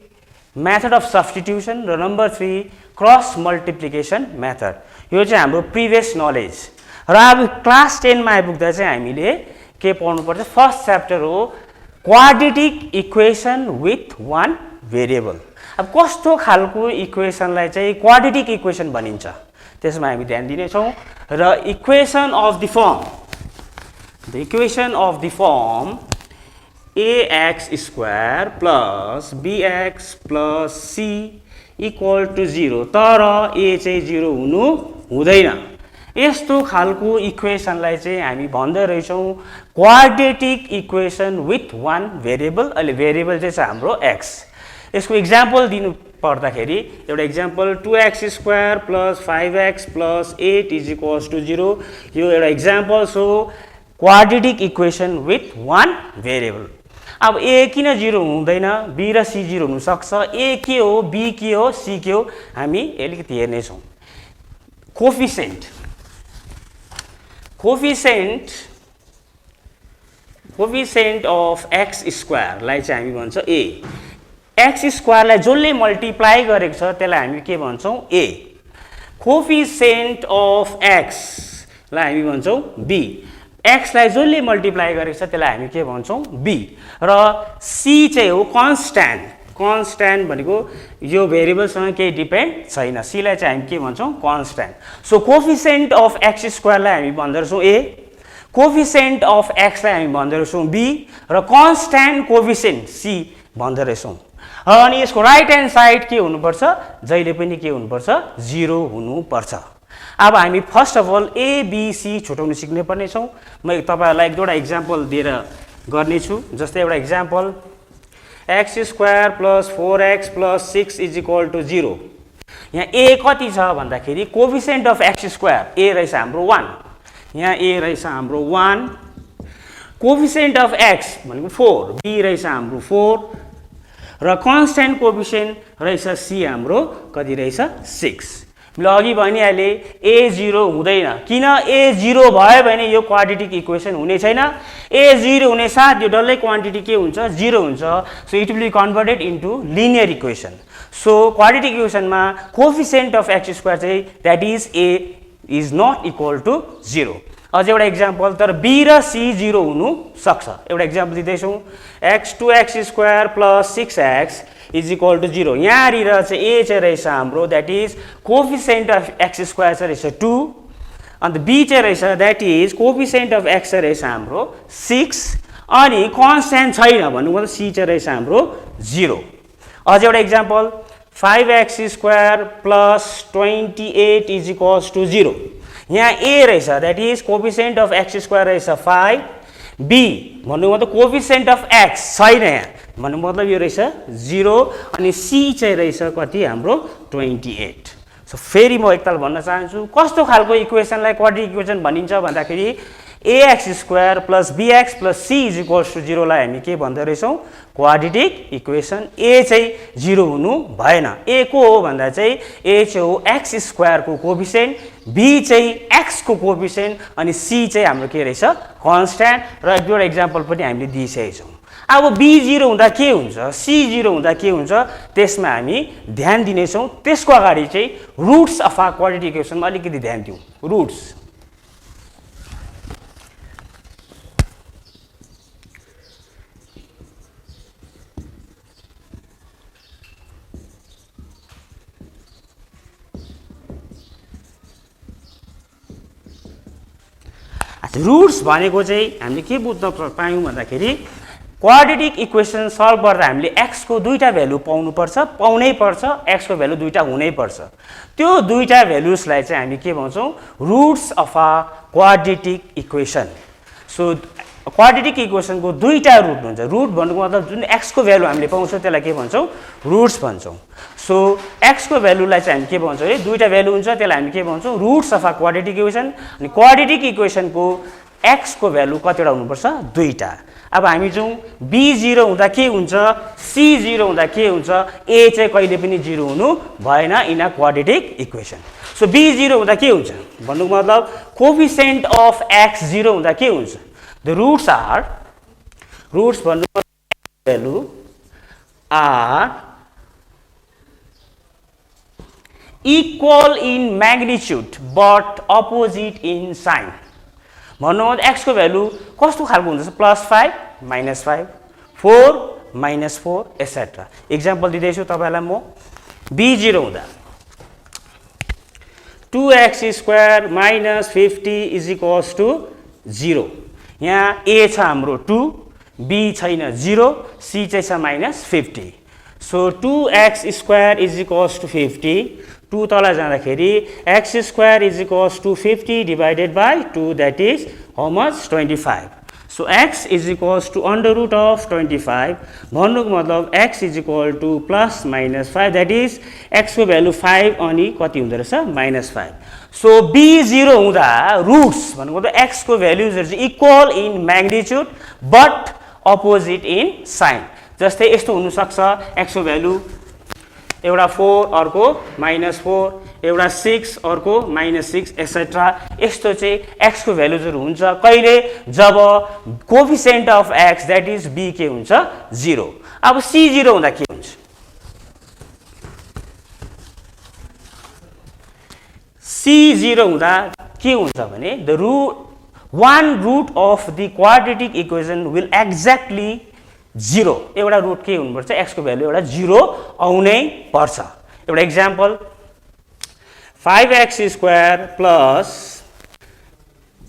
method of substitution. र नम्बर 3 क्रस मल्टिप्लिकेसन मेथड। यो चाहिँ हाम्रो प्रिभियस नलेज। र अब क्लास 10 मा आइपुग्दा चाहिँ हामीले के पढ्नु पर्छ, फर्स्ट च्याप्टर हो quadratic equation with one variable. अब कस्तो खालको इक्वेसनलाई चाहिँ क्वाड्रेटिक इक्वेसन भनिन्छ त्यसमा हामी ध्यान दिनेछौं। र equation of the form, the equation of the form ax square plus bx plus c equal to 0, तर a चाहिँ 0 हुनु हुँदैन। यस्तो खालको इक्वेसनलाई चाहिँ हामी भन्दै रहेछौं quadratic equation with one variable. अहिले भेरिएबल चाहिँ छ हाम्रो x। यसको एक्जाम्पल दिनु पर्दाखेरि एउटा example 2x square plus 5x plus 8 is equals to 0। यो एउटा एक्जाम्पल हो quadratic equation with one variable. अब a किन 0 हुँदैन, b र c 0 हुन सक्छ, a के हो, b के हो, c के हो, हामी अलिकति हेर्ने छौं। कोफिसिएन्ट अफ x स्क्वायर लाई चाहिँ हामी भन्छ a। x स्क्वायर लाई जसले मल्टिप्लाई गरेको छ त्यसलाई हामी के भन्छौं, a। कोफिसिएन्ट अफ x लाई हामी भन्छौं b। x लाई जसले मल्टिप्लाई गरेको छ त्यसलाई हामी के भन्छौं, b। र c चाहिँ हो कन्स्ट्यान्ट। कन्स्ट्यान्ट भनेको यो भेरिएबलसँग केही डिपेन्ड छैन, सीलाई चाहिँ हामी के भन्छौँ constant. So coefficient of x स्क्वायरलाई हामी भन्दो रहेछौँ ए, कोफिसिएन्ट अफ एक्सलाई हामी भन्दो रहेछौँ बी र कन्स्ट्यान्ट कोफिसिएन्ट सी भन्दो रहेछौँ। अनि यसको राइट ह्यान्ड साइड के हुनुपर्छ, जहिले पनि के हुनुपर्छ, 0 हुनुपर्छ। अब हामी फर्स्ट अफ अल एबिसी छुटाउन सिक्ने पर्ने छौँ। म तपाईँहरूलाई एक दुईवटा इक्जाम्पल दिएर गर्नेछु। जस्तै एउटा example X square plus 4x plus 6 is equal to 0। यहाँ ए कति छ भन्दाखेरि coefficient of x square A रहेछ हाम्रो 1, यहाँ ए रहेछ हाम्रो 1, कोफिसिएन्ट अफ एक्स भनेको 4, बी रहेछ हाम्रो 4 र कन्स्ट्यान्ट कोफिसिएन्ट रहेछ सी हाम्रो कति रहेछ 6। मैले अघि भनिहालेँ ए 0 हुँदैन, किन ए 0 भयो भने यो क्वाड्रेटिक इक्वेसन हुने छैन। ए 0 हुने साथ यो डल्लै क्वान्टिटी के हुन्छ, 0 हुन्छ। So it will be converted into linear equation. So quadratic इक्वेसनमा कोफिसिएन्ट अफ एक्स स्क्वायर चाहिँ that is a is not equal to 0। अझ एउटा इक्जाम्पल, तर बी र सी 0 हुनु सक्छ। एउटा इक्जाम्पल दिँदैछौँ, X 2x square plus 6x is equal to 0। यहाँनिर चाहिँ ए चाहिँ रहेछ हाम्रो that is coefficient of x square चाहिँ रहेछ 2, अन्त बी चाहिँ रहेछ that is coefficient of X चाहिँ रहेछ हाम्रो 6 अनि कन्स्ट्यान्ट छैन भन्नु सी चाहिँ रहेछ हाम्रो 0। अझ एउटा example 5x square plus 28 is equals to 0। यहाँ ए रहेछ that is coefficient of x square रहेछ 5, बी भन्नु मतलब कोफिसिएन्ट अफ एक्स छैन यहाँ भन्नु मतलब यो रहेछ 0 अनि सी चाहिँ रहेछ कति हाम्रो 28। सो फेरि म एकताल भन्न चाहन्छु कस्तो खालको इक्वेसनलाई क्वाड्रेटिक इक्वेसन भनिन्छ भन्दाखेरि ax square plus bx plus c is equals to 0 लाई हामी के भन्दो रहेछौँ क्वाड्रेटिक इक्वेसन। a चाहिँ 0 हुनु भएन, a को हो भन्दा चाहिँ a चाहिँ हो x स्क्वायर को कोफिसिएन्ट, b चाहिँ x को कोफिसिएन्ट अनि c चाहिँ हाम्रो के रहेछ कन्स्ट्यान्ट। र एक दुईवटा इक्जाम्पल पनि हामीले दिइसकेका छौँ। अब b 0 हुँदा के हुन्छ, c 0 हुँदा के हुन्छ त्यसमा हामी ध्यान दिनेछौँ। त्यसको अगाडि चाहिँ रुट्स अफ अ क्वाड्रेटिक इक्वेसनमा अलिकति ध्यान दिउँ। रुट्स रुट्स भनेको चाहिँ हामीले के बुझ्न पायौँ भन्दाखेरि क्वाड्रेटिक इक्वेसन सल्भ गर्दा हामीले x को दुईटा भ्यालु पाउनै पर्छ, x को भ्यालु दुईटा हुनै पर्छ। त्यो दुईटा भ्यालुसलाई चाहिँ हामी के भन्छौँ roots of a quadratic equation. So quadratic इक्वेसनको दुईटा रुट हुन्छ। रुट भन्नुको मतलब जुन x को भ्यालु हामीले पाउँछौँ त्यसलाई के भन्छौँ रुट्स भन्छौँ। सो x को भ्यालुलाई चाहिँ हामी के भन्छौँ है दुईटा भ्यालु हुन्छ त्यसलाई हामी के भन्छौँ roots of a quadratic equation. अनि क्वाड्रेटिक इक्वेसनको x को भ्यालु कतिवटा हुनुपर्छ दुईटा। अब हामी जाउँ b 0 हुँदा के हुन्छ, c 0 हुँदा के हुन्छ, a चाहिँ कहिले पनि 0 हुनु भएन in a quadratic equation. So b 0 हुँदा के हुन्छ भन्नुको मतलब कोफिसिएन्ट अफ x 0 हुँदा के हुन्छ, द रुट्स आर रुट्स भन्नुको value are equal in magnitude but opposite in sign. भन्नु x को भ्यालु कस्तो खालको हुन्छ +5 -5 4 -4 एसेट्रा। इक्जाम्पल दिँदैछु तपाईँलाई म b 0 हुँदा 2x square minus 50 is equals to 0। यहाँ a छ हाम्रो 2, b छैन 0, c चाहिँ छ -50। So 2x square is equals to 50, 2 तल जाँदाखेरि x square is equals to 50 divided by 2 that is how much 25। So x is equals to under root of 25 भन्नुको मतलब x is equal to plus -5 that is x को value 5 अनि कति हुँदो रहेछ -5। So b 0 हुँदा रुट्स भन्नुको मतलब x को भ्यालुजहरू चाहिँ equal in magnitude but opposite in sign. जस्तै यस्तो हुनसक्छ x को भ्यालु एउटा 4 अर्को -4, एउटा 6 अर्को -6 एसेट्रा। यस्तो चाहिँ x को भ्यालुजहरू हुन्छ कहिले जब coefficient of x that is b के हुन्छ 0। अब c 0 हुँदा के हुन्छ, c 0 हुँदा के हुन्छ भने the one root of the quadratic equation will exactly 0 एउटा रुट के हुनुपर्छ x को भ्यालु एउटा 0 आउनै पर्छ एउटा एक्जाम्पल 5x स्क्वायर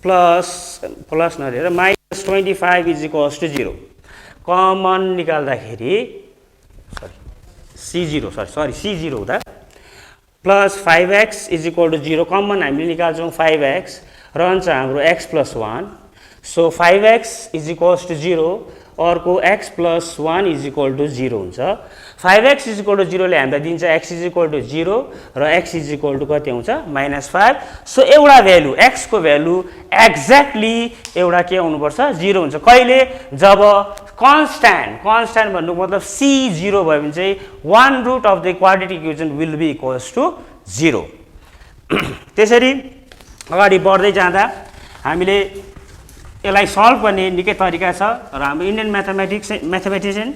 प्लस नदिएर -25 इज इक्वल्स टु 0 कमन निकाल्दाखेरि C0 हुँदा plus 5x is equal to 0 common हामीले निकाल्छौँ 5x रहन्छ हाम्रो x plus 1 so 5x is equals to 0 अर्को x plus 1 is equal to 0 हुन्छ 5x इज इक्वल टु 0 ले हामीलाई दिन्छ x इज इक्वल टु 0 र x इज इक्वल टु कति आउँछ -5 सो एउटा भ्यालु x को भ्यालु एक्ज्याक्टली एउटा के आउनुपर्छ 0 हुन्छ कहिले जब कन्स्ट्यान्ट भन्नुको मतलब c0 भयो भने चाहिँ 1 root of the quadratic equation will be equals to 0 त्यसरी अगाडि बढ्दै जाँदा हामीले यसलाई सल्भ गर्ने निकै तरिका छ र हाम्रो इन्डियन म्याथमेटिसियन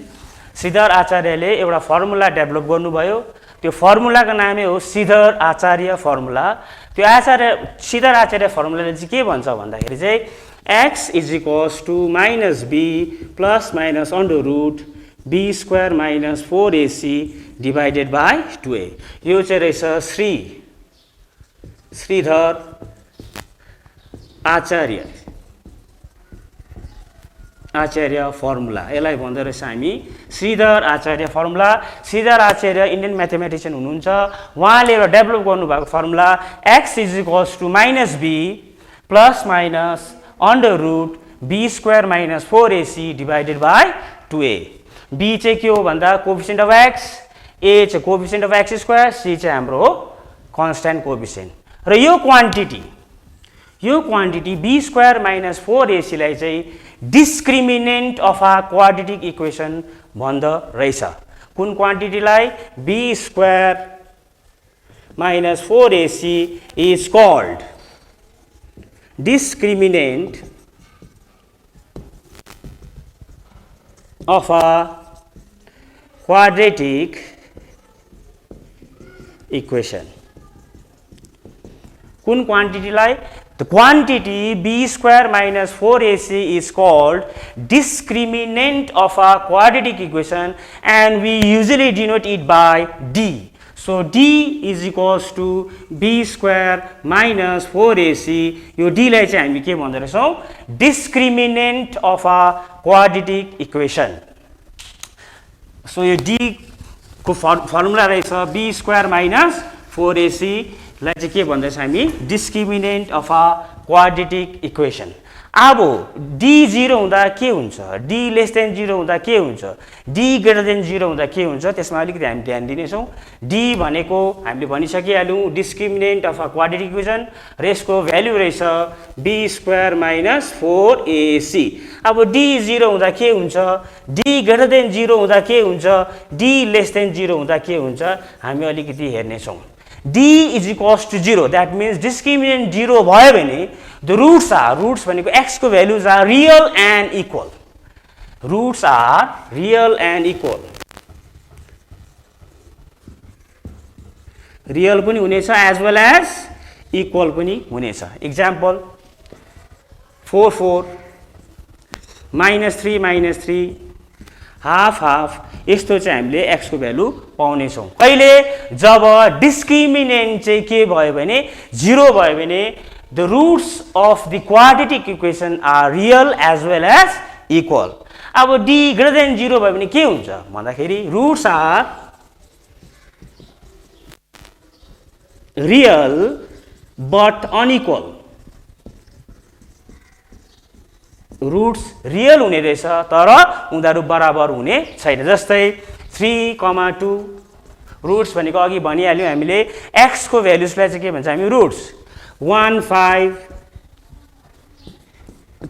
श्रीधर आचार्यले एउटा फर्मुला डेभलप गर्नुभयो त्यो फर्मुलाको नामै हो श्रीधर आचार्य फर्मुला त्यो श्रीधर आचार्य फर्मुलाले चाहिँ के भन्छ भन्दाखेरि चाहिँ x is equals to -b plus minus under root b square minus 4ac divided by 2a यो चाहिँ रहेछ श्रीधर आचार्य फर्मुला यसलाई भन्दो रहेछ हामी Shridhar Acharya formula Shridhar Acharya Indian mathematician हुनुहुन्छ उहाँले एउटा डेभलप गर्नुभएको formula x is equals to -b plus minus under root b square minus 4ac divided by 2a b चाहिँ के हो भन्दा कोएफिसिएन्ट अफ x a चाहिँ coefficient of x square c चाहिँ हाम्रो हो कन्स्ट्यान्ट कोएफिसिएन्ट र यो quantity b square minus 4ac लाई चाहिँ discriminant of a quadratic equation भन्दो रहेछ कुन क्वान्टिटीलाई b square minus 4ac is called discriminant of a quadratic equation कुन क्वान्टिटीलाई the quantity b square minus 4ac is called discriminant of a quadratic equation and we usually denote it by d. So d is equals to b square minus 4ac यो d लाई चाहिँ हामी के भन्दो रहेछौं discriminant of a quadratic equation. So यो d को formula रहेछ b square minus 4ac लाई चाहिँ के भन्दैछ हामी discriminant of a quadratic equation अब d 0 हुँदा के हुन्छ d लेस देन 0 हुँदा के हुन्छ d ग्रेटर देन 0 हुँदा के हुन्छ त्यसमा अलिकति हामी ध्यान दिनेछौं d भनेको हामीले भनिसकिहाल्यौं discriminant of a quadratic equation र यसको भ्यालु रहेछ b स्क्वायर माइनस 4ac अब d 0 हुँदा के हुन्छ d ग्रेटर देन 0 हुँदा के हुन्छ d लेस देन 0 हुँदा के हुन्छ हामी अलिकति हेर्नेछौं d is equals to 0 that means discriminant 0 भयो भने the roots भनेको x को values are real and equal roots are real and equal real पनि हुनेछ as well as equal पनि हुनेछ example 4 -3 हाफ यस्तो चाहिँ हामीले x को भ्यालु पाउने छौं कहिले जब डिस्क्रिमिनेन्ट चाहिँ के भयो भने 0 भयो भने the roots of the quadratic equation are real as well as equal अब d greater than 0 भयो भने के हुन्छ भन्दाखेरि roots are real but unequal roots real हुने रहेछ तर उनीहरु बराबर हुने छैन जस्तै 3,2 रूट्स भनेको अघि भनिहाल्यौ हामीले x को भ्यालुजलाई चाहिँ के भन्छ हामी रूट्स 1 5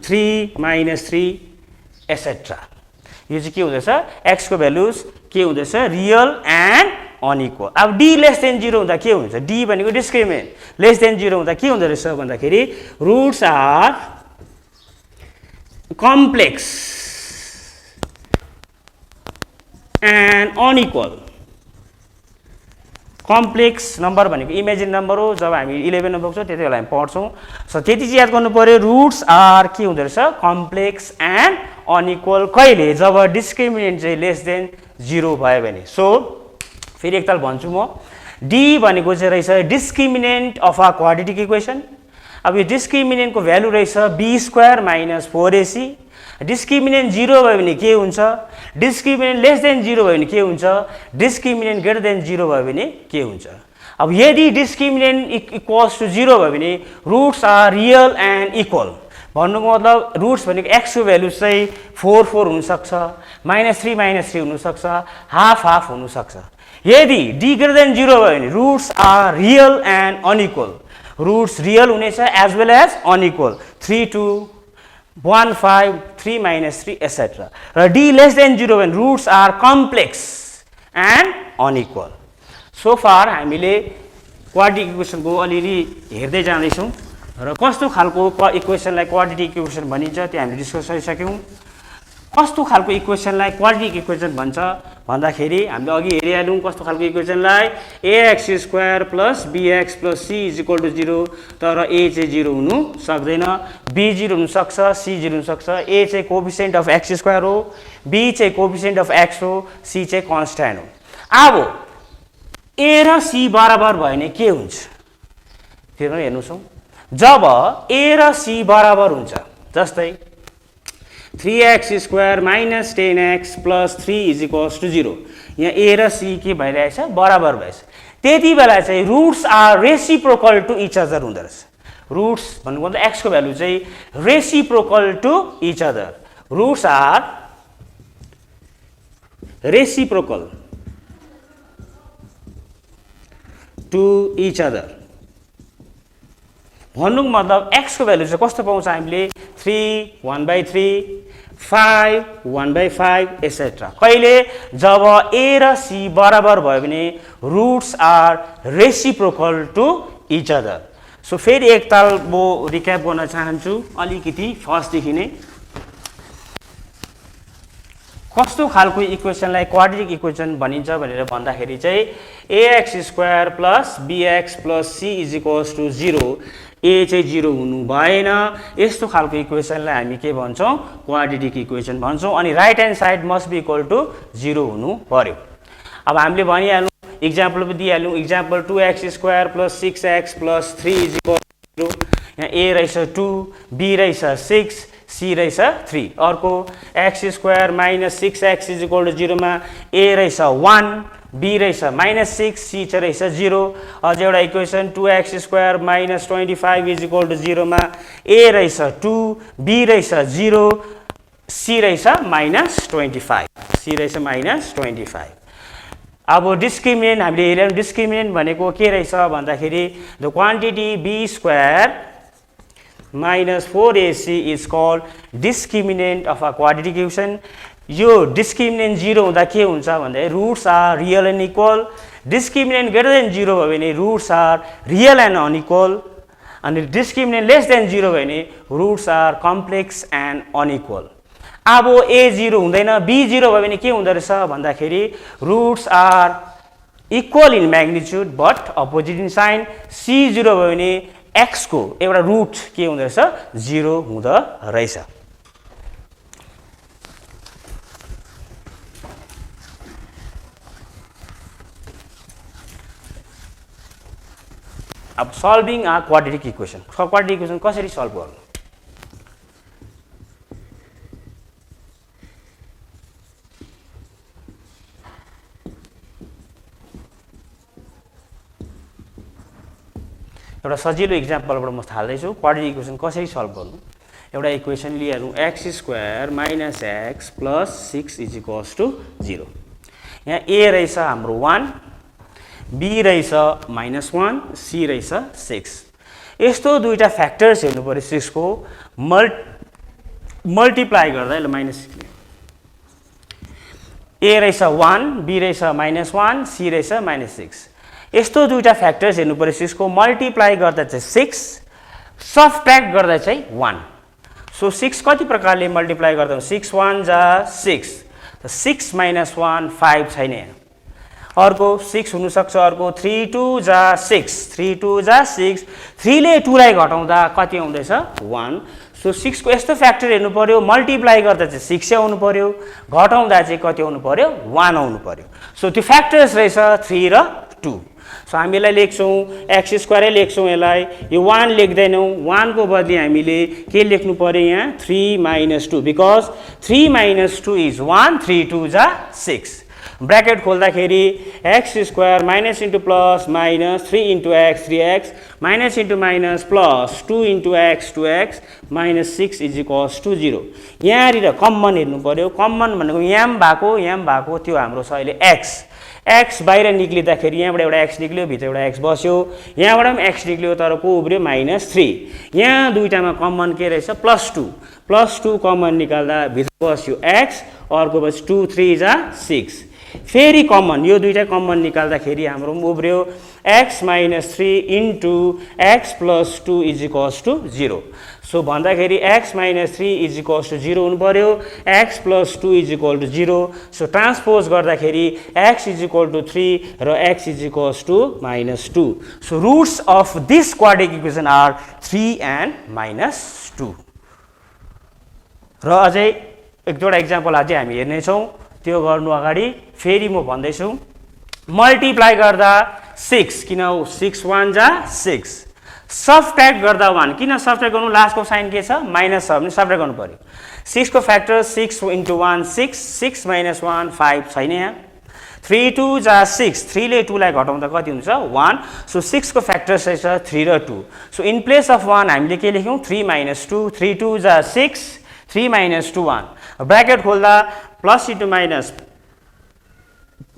3 -3 एसेट्रा यो चाहिँ के हुँदैछ x को भ्यालुज के हुँदैछ रियल एन्ड अनइक्वल अब d लेस देन 0 हुँदा के हुन्छ d भनेको डिस्क्रिमिनेन्ट लेस देन 0 हुँदा के हुँदै रहेछ भन्दाखेरि roots are complex and unequal complex number भनेको इमेजिन नम्बर हो जब हामी 11 मा बग्छौं त्यतिबेला हामी पढ्छौं सो त्यति चाहिँ याद गर्नु पर्यो रूट्स आर के हुँदै रहेछ कम्प्लेक्स एन्ड अनइक्वल कहिले जब डिस्क्रिमिनेन्ट चाहिँ लेस देन 0 भयो भने। सो फेरि एकताल भन्छु म, डी भनेको चाहिँ रहेछ discriminant of a quadratic equation. अब यो डिस्क्रिमिनेन्टको भ्यालु रहेछ B square minus 4ac। Discriminant 0 भयो भने के हुन्छ, डिस्क्रिमिनेन्ट लेस देन 0 भयो भने के हुन्छ, डिस्क्रिमिनेन्ट ग्रेटर देन 0 भयो भने के हुन्छ। अब यदि डिस्क्रिमिनेन्ट इक्वल्स टु 0 भयो भने roots are real and equal. भन्नुको मतलब रुट्स भनेको एक्सको भ्यालु चाहिँ 4 4 हुनसक्छ, -3 -3 हुनसक्छ, हाफ हाफ हुनसक्छ। यदि डी ग्रेटर देन 0 भयो भने roots are real and unequal. Roots real हुनेछ as well as unequal, 3 2 1 5 3 -3 etcetera. र डी लेस देन 0 भने roots are complex and unequal. So far हामीले क्वाड्रेटिक इक्वेसनको अलिअलि हेर्दै जाँदैछौँ र कस्तो खालको इक्वेसनलाई क्वाड्रेटिक इक्वेसन भनिन्छ त्यो हामीले डिस्कस गरिसक्यौँ। कस्तो खालको इक्वेसनलाई क्वाड्रेटिक इक्वेसन भन्छ भन्दाखेरि हामीले अघि हेरिहाल्यौँ कस्तो खालको इक्वेसनलाई, ax square plus bx plus c is equal to 0। तर a चाहिँ 0 हुनु सक्दैन, b 0 हुनसक्छ, c 0 हुनसक्छ। a चाहिँ कोफिसिएन्ट अफ x स्क्वायर हो, b चाहिँ कोफिसिएन्ट अफ x हो, c चाहिँ कन्स्ट्यान्ट हो। अब a र c बराबर भयो भने के हुन्छ त्यो हेर्नुहोस् हौ। जब a र c बराबर हुन्छ, जस्तै 3x square minus 10x plus 3 is equals to 0, यहाँ a र c के भइरहेछ, बराबर भएछ। त्यति बेला चाहिँ roots are reciprocal to each other हुँदो रहेछ। रुट्स भन्नुको मतलब x को भ्यालु चाहिँ reciprocal to each other. Roots are reciprocal to each other भन्नुको मतलब x को भ्यालु चाहिँ कस्तो पाउँछ हामीले, 3 1/3 5 1/5 एसेट्रा। कहिले जब a र c बराबर भयो भने roots are reciprocal to each other. So फेरि एकताल म रिक्याप गर्न चाहन्छु अलिकति फर्स्टदेखि नै। कस्तो खालको इक्वेसनलाई क्वाड्रेटिक इक्वेसन भनिन्छ भनेर भन्दाखेरि चाहिँ ax square plus bx plus c is equals to 0, a चाहिँ 0 हुनु भएन। यस्तो खालको इक्वेसनलाई हामी के भन्छौँ, क्वाड्रेटिक इक्वेसन भन्छौँ। अनि right hand side must be equal to 0 हुनु पर्यो। अब हामीले भनिहाल्यौँ, इक्जाम्पल पनि दिइहाल्यौँ। Example 2x square plus 6x plus 3 is equal to 0। यहाँ a रहेछ 2, b रहेछ 6, c रहेछ 3। अर्को x square minus 6x is equal to 0 मा a रहेछ 1, b रहेछ -6, c चाहिँ रहेछ 0। अझ एउटा equation 2x square minus 25 is equal to 0 मा a रहेछ 2, b रहेछ 0, c रहेछ -25, c रहेछ -25। अब डिस्क्रिमिनेन्ट हामीले हेर्यौँ। डिस्क्रिमिनेन्ट भनेको के रहेछ भन्दाखेरि the quantity b square minus 4ac is called discriminant of a quadratic equation. यो डिस्क्रिमिनेन्ट 0 हुँदा के हुन्छ भन्दाखेरि roots are real and equal. Discriminant greater than 0 भयो भने roots are real and unequal. अनि डिस्क्रिमिनेन्ट लेस देन 0 भयो भने roots are complex and unequal. अब a 0 हुँदैन, b 0 भयो भने के हुँदो रहेछ भन्दाखेरि roots are equal in magnitude but opposite in sign. c 0 भयो भने x को एउटा रुट के हुँदो रहेछ, 0 हुँदो रहेछ। अब solving a quadratic equation. Quadratic equation कसरी सल्भ गर्नु? एउटा सजिलो इक्जाम्पलबाट म थाल्दैछु क्वाड्रेटिक इक्वेसन कसरी सल्भ गर्नु। एउटा इक्वेसन लिइहालौँ, x square minus x plus 6 is equals to 0। यहाँ a रहेछ हाम्रो 1, b रहेछ -1, c रहेछ 6। यस्तो दुईटा फ्याक्टर्स हेर्नु पर्यो 6 को मल्टिप्लाई गर्दा ल -6 a रहेछ 1, b रहेछ -1, c रहेछ -6। यस्तो दुईटा फ्याक्टर्स हेर्नु पर्यो 6 को मल्टिप्लाई गर्दा चाहिँ 6, सबट्र्याक्ट गर्दा चाहिँ 1। सो 6 कति प्रकारले मल्टिप्लाई गर्दा 6 1 जा 6, 6 - 1 5 छैन यहाँ। अर्को 6 हुनसक्छ, अर्को 3 2 जा 6, 3 2 जा 6, 3 ले 2 लाई घटाउँदा कति आउँदैछ 1। सो 6 को यस्तो फ्याक्टर हेर्नु पर्यो, मल्टिप्लाई गर्दा चाहिँ 6 आउनु पर्यो, घटाउँदा चाहिँ कति आउनु पर्यो 1 आउनु पर्यो। सो त्यो फ्याक्टर्स रहेछ 3 र 2। सो हामीलाई लेख्छौँ एक्स स्क्वायरै लेख्छौँ यसलाई, यो 1 लेख्दैनौँ, 1 को बदली हामीले के लेख्नु पर्यो यहाँ 3 - 2 बिकज 3 - 2 इज 1, 3 2 जा 6। ब्रैकेट खोल्दाखेरि X square minus into plus minus 3 into X 3x minus into minus plus 2 into X 2x minus 6 is equals to 0। यहाँनिर कमन हेर्नु पर्यो, कमन भनेको याम भएको त्यो हाम्रो छ अहिले एक्स बाहिर निक्लिँदाखेरि यहाँबाट एउटा एक्स निक्ल्यो, भित्र एउटा एक्स बस्यो, यहाँबाट पनि एक्स निक्ल्यो तर को उब्रियो -3। यहाँ दुईटामा कमन के रहेछ +2 कमन निकाल्दा भित्र बस्यो एक्स, अर्को बस 2 3 जा 6। फेरि कमन यो दुईटा कमन निकाल्दाखेरि हाम्रो उब्रियो x - 3 into x + 2 is equals to 0। So भन्दाखेरि x - 3 इज इक्वल्स टू 0 हुनु पर्यो, x + 2 is equal to 0। So transpose गर्दाखेरि x इज इक्वल टू 3 र x is equals to -2। So roots of this quadratic equation are 3 and -2। र अझै एक दुईवटा example अझै हामी हेर्नेछौँ। त्यो गर्नु अगाडि फेरि म भन्दैछु, मल्टिप्लाई गर्दा 6 किन 6 1 जा 6, सबट्र्याक्ट गर्दा 1 किन सबट्र्याक्ट गर्नु, लास्टको साइन के छ माइनस छ भने सबट्र्याक्ट गर्नु पर्यो। 6 को फ्याक्टर 6 इंटू 1 6, 6 - 1 5 छैन यहाँ, 3 2 जा 6, 3 ले 2 लाई घटाउँदा कति हुन्छ 1। सो 6 को फ्याक्टर चाहिँ छ 3 र 2। सो इन प्लेस अफ 1 हामीले के लेख्यौँ 3 - 2, 3 2 जा 6, 3 - 2 1। ब्रैकेट खोल्दा plus into minus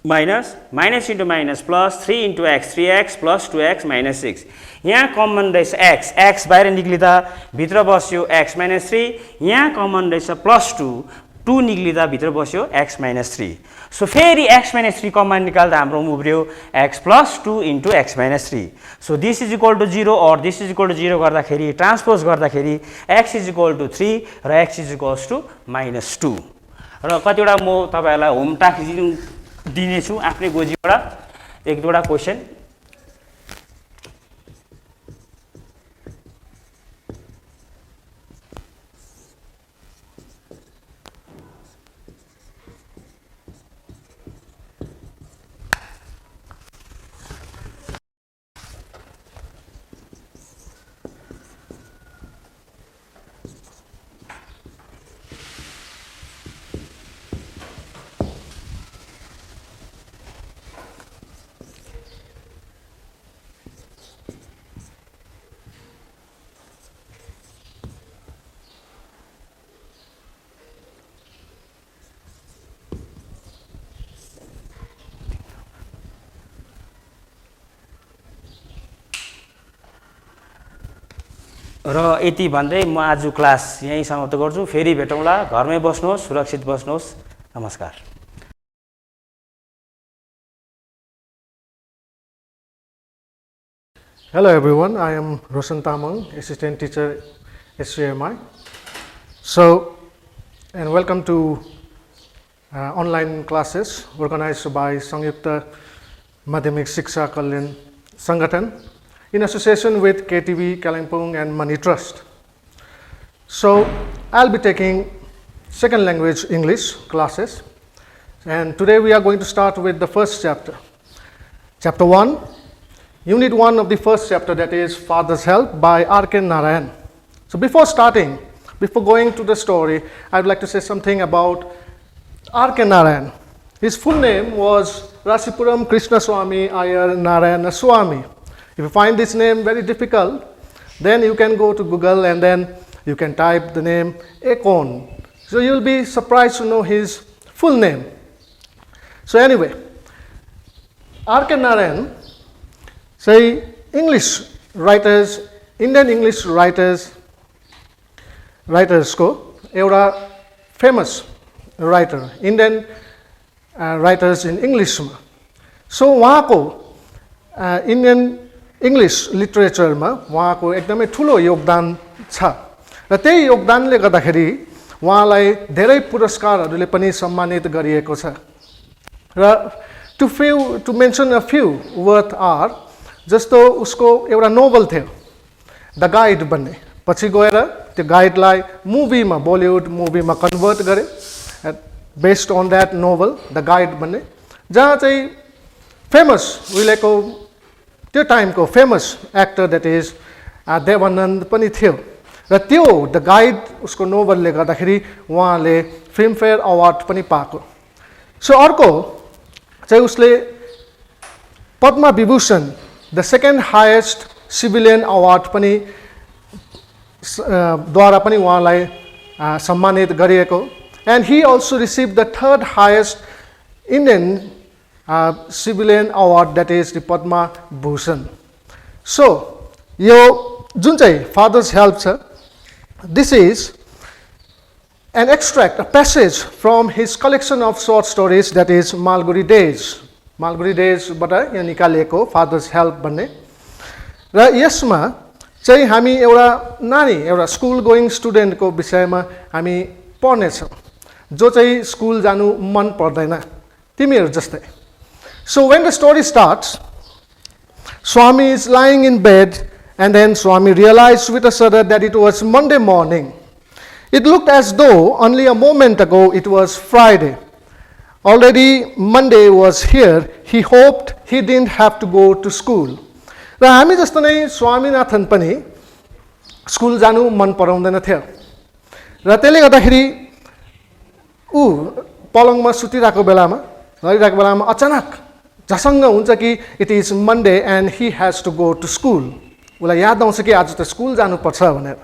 minus into minus plus 3 into X 3x plus 2x -6। यहाँ कमन रहेछ एक्स बाहिर निक्लिँदा भित्र बस्यो x - 3, यहाँ कमन रहेछ +2 निक्लिँदा भित्र बस्यो x - 3। सो फेरि x - 3 कमन निकाल्दा हाम्रो उब्रियो x + 2 into x - 3। So this is equal to 0 और दिस इज इक्वल टू 0 गर्दाखेरि ट्रान्सपोज गर्दाखेरि x इज इक्वल टू 3 र x इज इक्वल्स टू -2। र कतिवटा म तपाईहरुलाई होम टास्क दिनेछु आफ्नै गोजीबाट एक दुईवटा क्वेशन। र यति भन्दै म आज क्लास यही समाप्त गर्छु। फेरि भेटौँला, घरमै बस्नुहोस्, सुरक्षित बस्नुहोस्। नमस्कार। Hello everyone, I am Roshan Tamang, assistant teacher SCMI. So, and welcome to online classes organized by Sanyukta, Madhyamik, Sikshak, Kalyan, Sangathan, in association with KTV, Kalimpong and Money Trust. So, I'll be taking second language English classes, and today we are going to start with the first chapter. Chapter 1, Unit 1 of the first chapter, that is Father's Help by R.K. Narayan. So before going to the story, I would like to say something about R.K. Narayan. His full name was Rasipuram Krishnaswamy Iyer Narayana Swamy. If you find this name very difficult, then you can go to Google and then you can type the name Akon. So you'll be surprised to know his full name. So anyway, R.K. Narayan, say English writers, Indian English writers को एउटा famous writer, Indian writers in English मा. So उहाँको Indian English literature मा उहाँको एकदमै ठुलो योगदान छ र त्यही योगदानले गर्दाखेरि उहाँलाई धेरै पुरस्कारहरूले पनि सम्मानित गरिएको छ। र to mention a few worth are, जस्तो उसको एउटा नोभल थियो द गाइड भन्ने, पछि गएर त्यो गाइडलाई मुभीमा बलिउड मुभीमा कन्भर्ट गरे based on that novel the guide भन्ने, जहाँ चाहिँ फेमस उहिलेको त्यो टाइमको famous actor that is Dev Anand पनि थियो र त्यो द गाइड उसको नोभलले गर्दाखेरि उहाँले फिल्मफेयर अवार्ड पनि पाएको। सो अर्को चाहिँ उसले Padma Vibhushan the second highest civilian award पनि द्वारा पनि उहाँलाई सम्मानित गरिएको, and Hee also receive the third highest Indian civilian award that is the Padma Bhushan. So यो जुन चाहिँ फादर्स हेल्प छ, this is an extract, a passage from his collection of short stories that is Malguri Days. Malguri Days बाट यहाँ निकालिएको fathers help भन्ने, र यसमा चाहिँ हामी एउटा नानी एउटा स्कुल गोइङ स्टुडेन्टको विषयमा हामी पढ्नेछौँ जो चाहिँ स्कुल जानु मन पर्दैन तिमीहरू जस्तै। So when the story starts, Swami is lying in bed and then Swami realized with a shudder that it was Monday morning. It looked as though only a moment ago it was Friday. Already Monday was here. He hoped he didn't have to go to school. र हामी जस्तो नै स्वामीनाथन पनि school जानु मन पराउँदैन थियो र त्यसले गर्दाखेरि ऊ पलङमा सुतिरहेको बेलामा अचानक झसङ्ग हुन्छ कि it is Monday and he has to go to school. उसलाई याद आउँछ कि आज त स्कुल जानुपर्छ भनेर।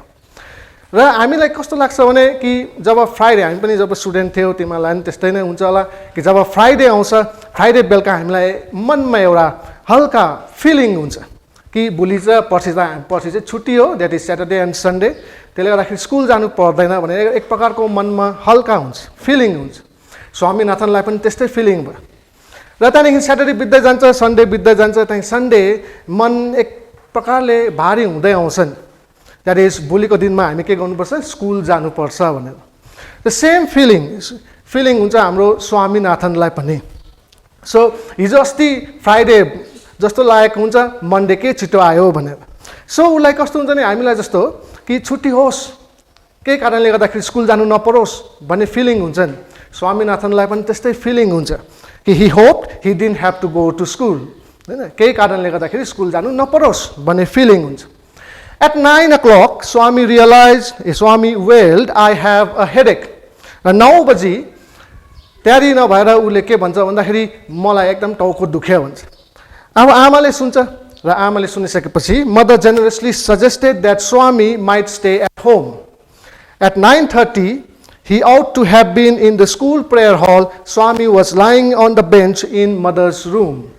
र हामीलाई कस्तो लाग्छ भने कि जब फ्राइडे, हामी पनि जब स्टुडेन्ट थियौँ तिमीहरूलाई पनि त्यस्तै नै हुन्छ होला कि जब फ्राइडे आउँछ, फ्राइडे बेलुका हामीलाई मनमा एउटा हल्का फिलिङ हुन्छ कि भोलि चाहिँ पर्सि चाहिँ छुट्टी हो, that is Saturday and Sunday, त्यसले गर्दाखेरि स्कुल जानु पर्दैन भनेर एक प्रकारको मनमा हल्का हुन्छ, फिलिङ हुन्छ। स्वामीनाथनलाई पनि त्यस्तै फिलिङ भयो र त्यहाँदेखि स्याटरडे बित्दै जान्छ, सन्डे बित्दै जान्छ, त्यहाँदेखि सन्डे मन एक प्रकारले भारी हुँदै आउँछ नि, द्याट इज भोलिको दिनमा हामी के गर्नुपर्छ, स्कुल जानुपर्छ भनेर। द सेम फिलिङ हुन्छ हाम्रो स्वामीनाथनलाई पनि। सो हिजो अस्ति फ्राइडे जस्तो लागेको हुन्छ, मन्डे के छिटो आयो भनेर। सो उसलाई कस्तो हुन्छ नि, हामीलाई जस्तो कि छुट्टी होस्, केही कारणले गर्दाखेरि स्कुल जानु नपरोस् भन्ने फिलिङ हुन्छ नि, स्वामीनाथनलाई पनि त्यस्तै फिलिङ हुन्छ कि he hoped he didn't have to go to school, होइन, केही कारणले गर्दाखेरि स्कुल जानु नपरोस् भन्ने फिलिङ हुन्छ। At 9 o'clock, Swami wailed, I have a headache. र 9 बजी तयारी नभएर उसले के भन्छ भन्दाखेरि मलाई एकदम टाउको दुख्यो भन्छ। अब आमाले सुन्छ र आमाले सुनिसकेपछि mother generously suggested that Swami might stay at home. At 9:30, he ought to have been in the school prayer hall. Swami was lying on the bench in mother's room.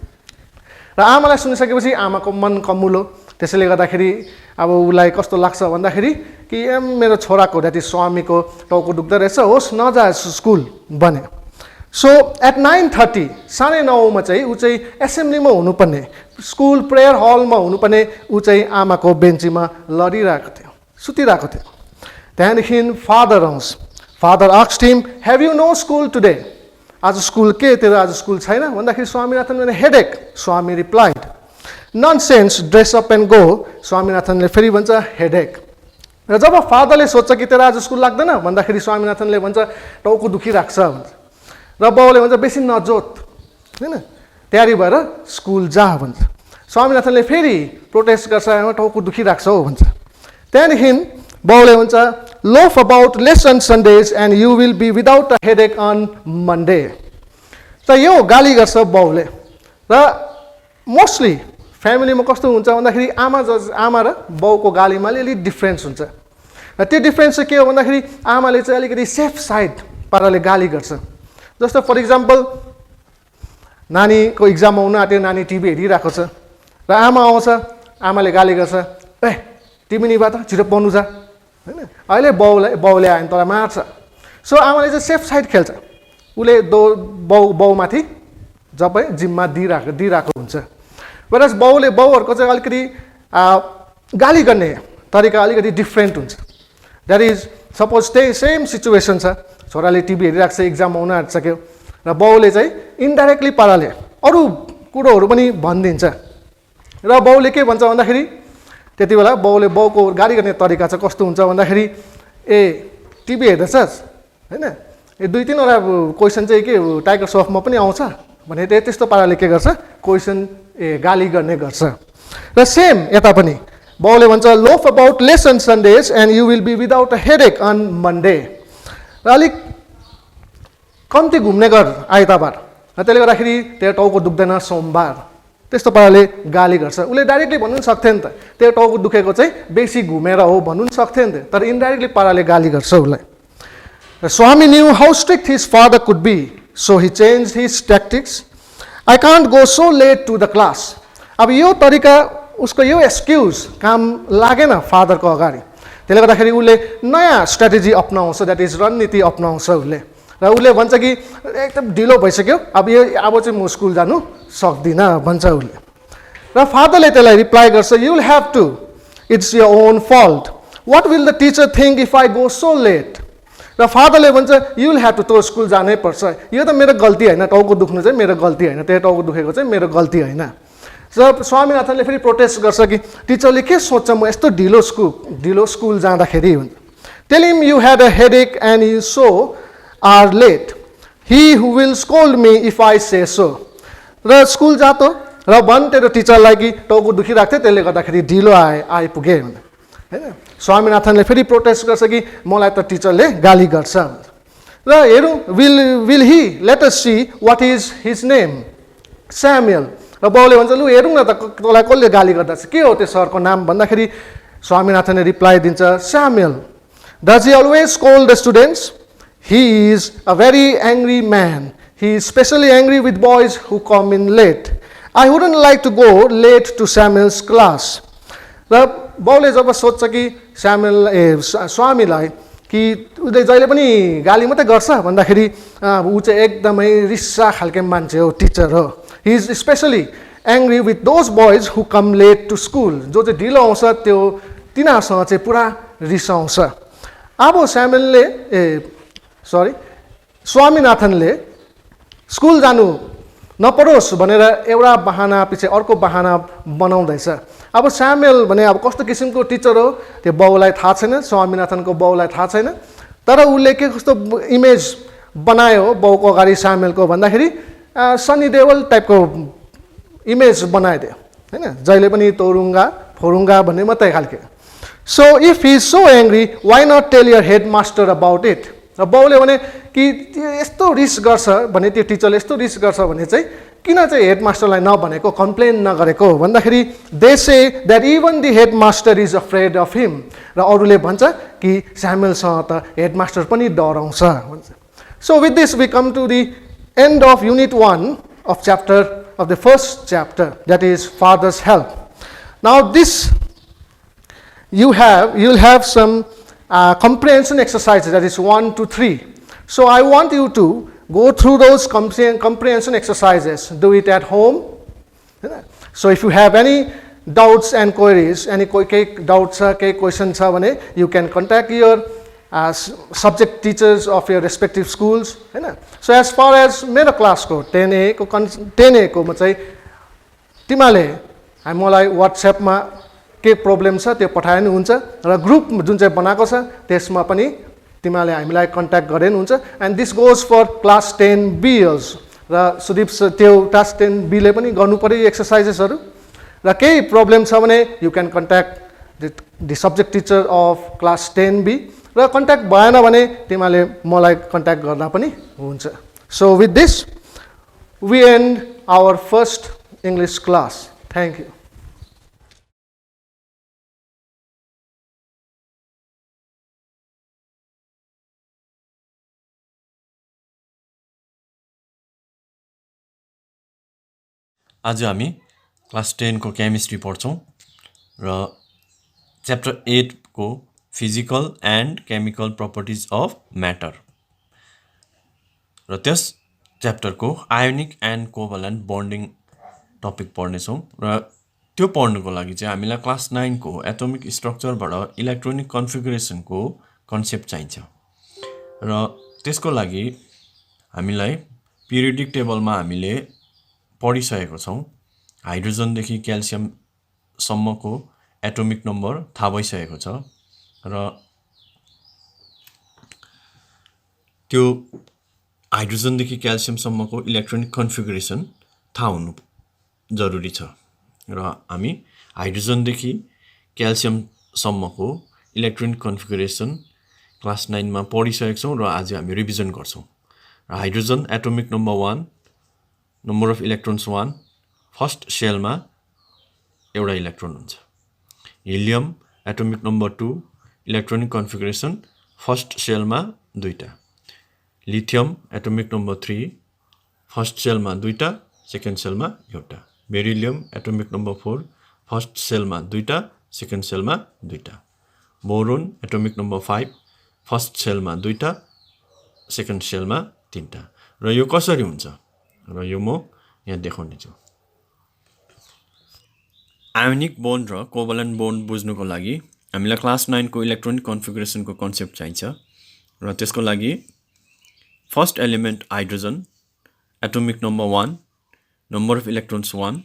र आमालाई सुनिसकेपछि आमाको मन कमुलो, त्यसैले गर्दाखेरि अब उसलाई कस्तो लाग्छ भन्दाखेरि कि मेरो छोराको द्याट इज स्वामीको टाउको दुख्दो रहेछ, होस् नजाओस् स्कुल भन्यो। सो एट 9:30 9:30 चाहिँ ऊ चाहिँ एसेम्ब्लीमा हुनुपर्ने, स्कुल प्रेयर हलमा हुनुपर्ने, ऊ चाहिँ आमाको बेन्चीमा लडिरहेको थियो, सुतिरहेको थियो। त्यहाँदेखि फादर आउँछ। Father asked him, have you no school today? आज स्कुल के तेरो आज स्कुल छैन भन्दाखेरि स्वामीनाथन भने headache. Swami replied, nonsense, dress up and go. स्वामीनाथनले फेरि भन्छ हेडेक। र जब फादरले सोध्छ कि तेरो आज स्कुल लाग्दैन भन्दाखेरि स्वामीनाथनले भन्छ टाउको दुखिरहेको छ भन्छ। र बाउले भन्छ बेसी नजोत, होइन, तयारी भएर स्कुल जा भन्छ। स्वामीनाथनले फेरि प्रोटेस्ट गर्छ, टाउको दुखिरहेको छ हौ भन्छ। त्यहाँदेखि बाउले भन्छ loaf about less on Sundays and you will be without a headache on Monday. त यो गाली गर्छ बाउले। र मोस्टली फ्यामिलीमा कस्तो हुन्छ भन्दाखेरि आमा र बाउको गालीमा अलिअलि डिफ्रेन्स हुन्छ। र त्यो डिफ्रेन्स चाहिँ के हो भन्दाखेरि आमाले चाहिँ अलिकति सेफ साइड पाराले गाली गर्छ। जस्तो फर इक्जाम्पल नानीको इक्जाम आउन आँट्यो, नानी टिभी हेरिरहेको छ र आमा आउँछ, आमाले गाली गर्छ, ए टिभी निभा त छिटो पढ्नु जा, होइन, अहिले बाउले आयो भने तँलाई मार्छ। सो आमाले चाहिँ सेफ साइड खेल्छ, उसले बाउमाथि जब जिम्मा दिइरहेको हुन्छ। वेरएज बाउहरूको चाहिँ अलिकति गाली गर्ने तरिका अलिकति डिफ्रेन्ट हुन्छ। द्याट इज सपोज त्यही सेम सिचुएसन छ, छोराले टिभी हेरिरहेको छ, इक्जाम आउन आँटिसक्यो र बाउले चाहिँ इन्डाइरेक्टली पाराले अरू कुरोहरू पनि भनिदिन्छ। र बाउले के भन्छ भन्दाखेरि त्यति बेला बाउको गाली गर्ने तरिका चाहिँ कस्तो हुन्छ भन्दाखेरि ए टिभी हेर्दैछस् होइन ए 2-3वटा क्वेसन चाहिँ के टाइगर सफ्टमा पनि आउँछ भने त्यस्तो पाराले के गर्छ क्वेसन गाली गर्ने गर्छ र सेम यता पनि बाउले भन्छ loaf about less on Sundays and you will be without a headache on Monday र अलिक कम्ती घुम्ने गर आइतबार त्यसले गर्दाखेरि तेरो टाउको दुख्दैन सोमबार त्यस्तो पाराले गाली गर्छ उसले डाइरेक्टली भन्नु पनि सक्थ्यो नि त तेरो टाउको दुखेको चाहिँ बेसी घुमेर हो भन्नु पनि सक्थ्यो नि त तर इन्डाइरेक्टली पाराले गाली गर्छ उसलाई Swami knew how strict his father could be, so he changed his tactics. I can't go so late to the class. अब यो तरिका उसको यो एक्सक्युज काम लागेन फादरको अगाडि त्यसले गर्दाखेरि उसले नयाँ स्ट्राटेजी अपनाउँछ द्याट इज रणनीति अपनाउँछ उसले र उसले भन्छ कि एकदम ढिलो भइसक्यो अब चाहिँ म स्कुल जानु सक्दिनँ भन्छ उसले र फादरले त्यसलाई रिप्लाई गर्छ you will have to it's your own fault what will the teacher think if I go so late र फादरले भन्छ यु विल ह्याभ टु तँ स्कुल जानै पर्छ यो त मेरो गल्ती होइन टाउको दुख्नु चाहिँ मेरो गल्ती होइन तेरो टाउको दुखेको चाहिँ मेरो गल्ती होइन र स्वामीनाथनले फेरि प्रोटेस्ट गर्छ कि टिचरले के सोच्छ म यस्तो ढिलो स्कुल जाँदाखेरि हुन्छ tell him you had a headache and you so are late he who will scold me if I say so र स्कुल जातो र भन् तेरो टिचरलाई कि टाउको दुखिरहेको थियो त्यसले गर्दाखेरि ढिलो आइपुगे होइन स्वामीनाथनले फेरि प्रोटेस्ट गर्छ कि मलाई त टिचरले गाली गर्छ र हेरौँ will he let us see what is his name Samuel र बाउले भन्छ लु हेरौँ न त तँलाई कसले गाली गर्दा के हो त्यो सरको नाम भन्दाखेरि स्वामीनाथनले रिप्लाई दिन्छ Samuel does he always scold the students he is a very angry man he is specially angry with boys who come in late I wouldn't like to go late to Samuel's class र बाउले जब सोध्छ कि स्वामीलाई कि उसले जहिले पनि गाली मात्रै गर्छ भन्दाखेरि ऊ चाहिँ एकदमै रिस्सा खालके मान्छे हो टिचर हो he is specially angry with those boys who come late to school जो चाहिँ ढिलो आउँछ त्यो तिनीहरूसँग चाहिँ पुरा रिसाउँछ अब स्वामीनाथनले स्कुल जानु नपरोस् भनेर एउटा बहाना पछि अर्को बहाना बनाउँदैछ अब स्यामुएल भने अब कस्तो किसिमको टिचर हो त्यो बाउलाई थाहा छैन स्वामीनाथनको बाउलाई थाहा छैन तर उसले के कस्तो इमेज बनायो बाउको अगाडि स्यामुएलको भन्दाखेरि सनी देवल टाइपको इमेज बनाइदियो होइन जहिले पनि तोरुङ्गा फोरुङ्गा भन्ने मात्रै खालके so if he is so angry why not tell your headmaster about it र बाउले भने कि यस्तो रिस गर्छ भने त्यो टिचरले यस्तो रिस गर्छ भने चाहिँ किन चाहिँ हेडमास्टरलाई नभनेको कम्प्लेन नगरेको भन्दाखेरि they say that even the headmaster is afraid of him र अरूले भन्छ कि स्यामुएलसँग त हेडमास्टर पनि डराउँछ भन्छ so with this we come to the end of unit 1 of chapter of the first chapter that is father's help now this you'll have some comprehension exercises, that is 1 to 3. So I want you to go through those comprehension exercises, do it at home. So if you have any doubts and queries, any doubts or questions, you can contact your subject teachers of your respective schools. So as far as मेरो क्लासको 10A को चाहिँ तिमीले हामीलाई WhatsAppमा के problem छ त्यो पठाए नि हुन्छ र ग्रुप जुन चाहिँ बनाएको छ त्यसमा पनि तिमीले हामीलाई कन्ट्याक्ट गरे नि हुन्छ and this goes for class 10B र सुदीप त्यो क्लास 10B ले पनि गर्नु पर्यो एक्सरसाइजेसहरू र केही प्रब्लम छ भने you can contact the subject teacher of class 10B र कन्ट्याक्ट भएन भने तिमीले मलाई कन्ट्याक्ट गर्दा पनि हुन्छ so with this we end our first English class thank you आज हामी क्लास 10 को केमिस्ट्री पढ्छौं र च्याप्टर 8 को physical and chemical properties of matter र त्यस च्याप्टर को आयोनिक एन्ड कोभलेन्ट बन्डिङ टपिक पढ्नेछौं र त्यो पढ्नुको लागि चाहिँ हामीलाई क्लास 9 को एटोमिक स्ट्रक्चरबाट इलेक्ट्रोनिक कन्फिगरेसन को कन्सेप्ट चाहिन्छ र त्यसको लागि हामीलाई पिरियोडिक टेबलमा हामीले पढिसकेको छौं हाइड्रोजन देखि क्याल्सियम सम्मको एटोमिक नम्बर थाहा भइसकेको छ र त्यो हाइड्रोजनदेखि क्याल्सियमसम्मको इलेक्ट्रोनिक कन्फिगरेसन थाहा हुनु जरुरी छ र हामी हाइड्रोजनदेखि क्याल्सियमसम्मको इलेक्ट्रोनिक कन्फिगरेसन क्लास 9 मा पढिसकेका छौँ र आज हामी रिभिजन गर्छौँ र hydrogen atomic number 1 number of electrons 1 first सेलमा एउटा इलेक्ट्रोन हुन्छ helium atomic number 2 electronic configuration first सेलमा दुईटा लिथियम एटोमिक नम्बर 3 फर्स्ट सेलमा दुईटा सेकेन्ड सेलमा एउटा बेरिलियम एटोमिक नम्बर 4 फर्स्ट सेलमा दुईटा सेकेन्ड सेलमा दुईटा बोरोन एटोमिक नम्बर 5 फर्स्ट सेलमा दुईटा सेकेन्ड सेलमा तीनटा र यो कसरी हुन्छ र यो म यहाँ देखाउने छु आयोनिक बोन्ड र कोभलेन्ट बोन्ड बुझ्नुको लागि हामीलाई क्लास 9 को इलेक्ट्रोनिक कन्फिगरेसनको कन्सेप्ट चाहिन्छ र त्यसको लागि first element hydrogen atomic number 1 number of electrons 1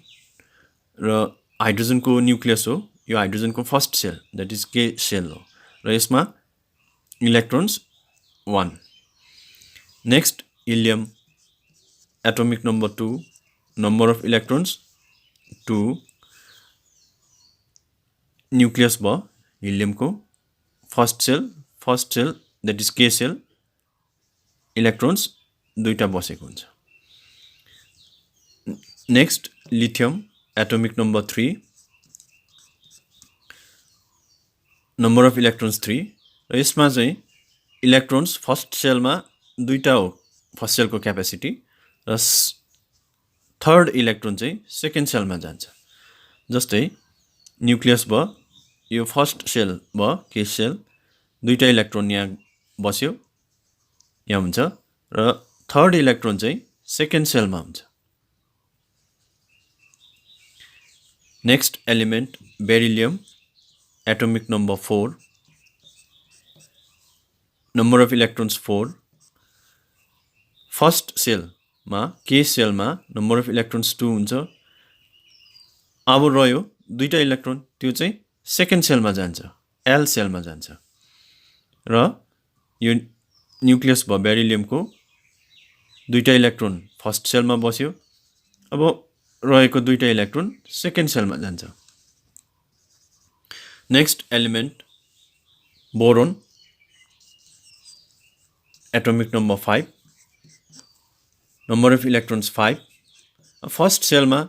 र हाइड्रोजनको न्युक्लियस हो यो हाइड्रोजनको फर्स्ट सेल दैट इज के सेल हो र यसमा electrons 1 next helium atomic number 2 number of electrons 2 nucleus भयो हिलियमको फर्स्ट सेल दैट इज के सेल इलेक्ट्रोन्स दुईटा बसेको हुन्छ next lithium atomic number 3 number of electrons 3 र यसमा चाहिँ इलेक्ट्रोन्स फर्स्ट सेलमा दुईटा हो फर्स्ट सेलको क्यापेसिटी र थर्ड इलेक्ट्रोन चाहिँ सेकेन्ड सेलमा जान्छ जस्तै न्युक्लियस भयो यो फर्स्ट सेल भयो के सेल दुईटा इलेक्ट्रोन यहाँ बस्यो यहाँ हुन्छ र थर्ड इलेक्ट्रोन चाहिँ सेकेन्ड सेलमा हुन्छ next element beryllium atomic number 4 number of electrons 4 first सेलमा के सेलमा नम्बर अफ इलेक्ट्रोन्स 2 हुन्छ अब रह्यो दुईटा इलेक्ट्रोन त्यो चाहिँ सेकेन्ड सेलमा जान्छ एल सेलमा जान्छ र यो न्युक्लियस भयो बेरिलियमको दुईटा इलेक्ट्रोन फर्स्ट सेलमा बस्यो अब रहेको दुईटा इलेक्ट्रोन सेकेन्ड सेलमा जान्छ next element boron atomic number 5 number of electrons 5 first सेलमा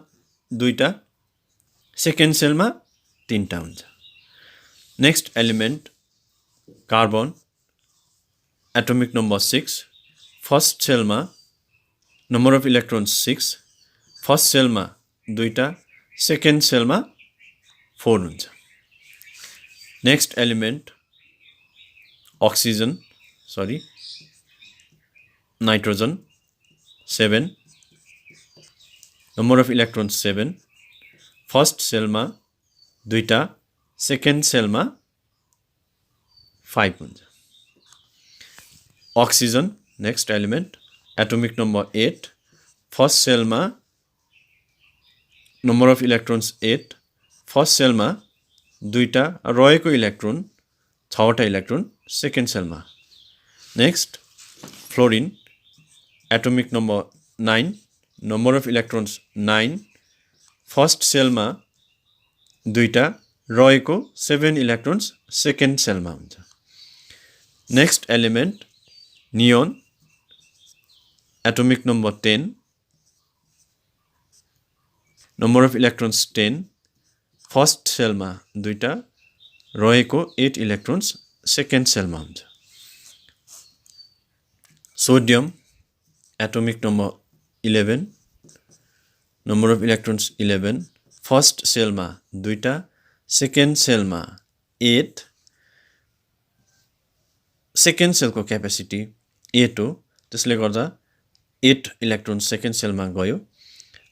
दुईटा सेकेन्ड सेलमा तीनटा हुन्छ next element carbon atomic number 6 first सेलमा नम्बर अफ इलेक्ट्रोन्स 6 फर्स्ट सेलमा दुईटा सेकेन्ड सेलमा 4 हुन्छ next element nitrogen 7 number of electrons 7 first सेलमा दुईटा सेकेन्ड सेलमा 5 हुन्छ oxygen next element atomic number 8 first सेलमा नम्बर अफ इलेक्ट्रोन्स 8 फर्स्ट सेलमा दुईटा रहेको इलेक्ट्रोन 6वटा इलेक्ट्रोन सेकेन्ड सेलमा next fluorine atomic number 9 number of electrons 9 first सेलमा दुईटा रहेको 7 इलेक्ट्रोन्स सेकेन्ड सेलमा हुन्छ next element neon atomic number 10 number of electrons 10 first सेलमा दुईटा रहेको 8 इलेक्ट्रोन्स सेकेन्ड सेलमा हुन्छ sodium atomic number 11 number of electrons 11 first सेलमा दुईटा सेकेन्ड सेलमा 8 सेकेन्ड सेलको क्यापेसिटी 8 हो त्यसले गर्दा 8 इलेक्ट्रोन सेकेन्ड सेलमा गयो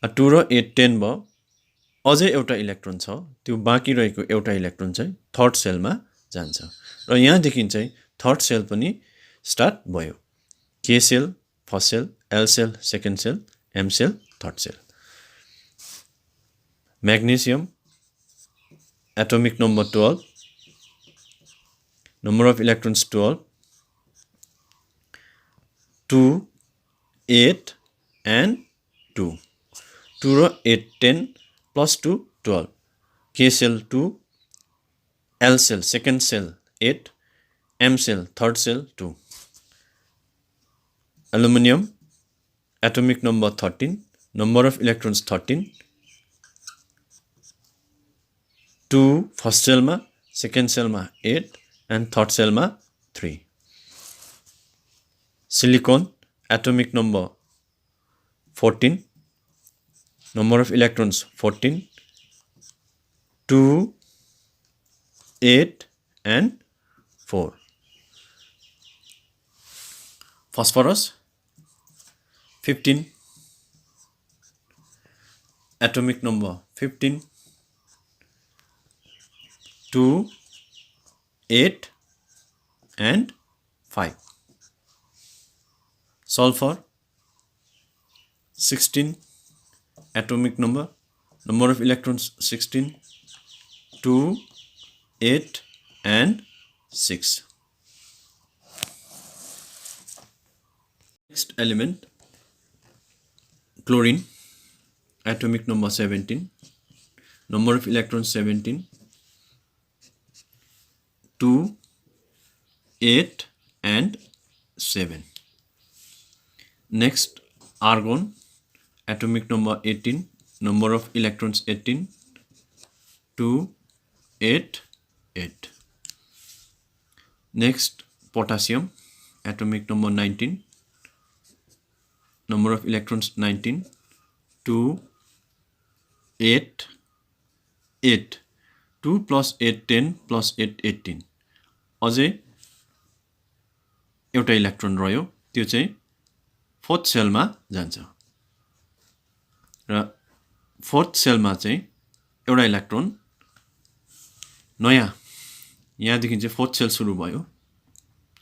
2 र 8 10 भयो अझै एउटा इलेक्ट्रोन छ त्यो बाँकी रहेको एउटा इलेक्ट्रोन चाहिँ थर्ड सेलमा जान्छ र यहाँदेखि चाहिँ थर्ड सेल पनि स्टार्ट भयो K shell first shell L shell second shell M shell third shell magnesium atomic number 12, number of electrons 12, 2, 8 and 2. 2 र 8 10 plus 2 12. K cell 2, L cell second cell 8, M cell third cell 2. Aluminum atomic number 13, number of electrons 13, 2 first cell ma, second cell ma 8 and third cell ma 3. Silicon atomic number 14, number of electrons 14, 2, 8 and 4. Phosphorus 15, atomic number 15, 2, 8 and 5. Sulfur 16, atomic number, number of electrons 16, 2, 8 and 6. Next element, chlorine, atomic number 17, number of electrons 17, 2, 8 and 7. Next, argon, atomic number 18, number of electrons 18, 2, 8, 8. Next, potassium, atomic number 19, number of electrons 19, 2, 8, 8. 2 plus 8 10 plus 8 18. अझै एउटा electron रह्यो, त्यो चाहिँ fourth सेलमा जान्छ र fourth सेलमा चाहिँ एउटा इलेक्ट्रोन नयाँ यहाँदेखि चाहिँ फोर्थ सेल सुरु भयो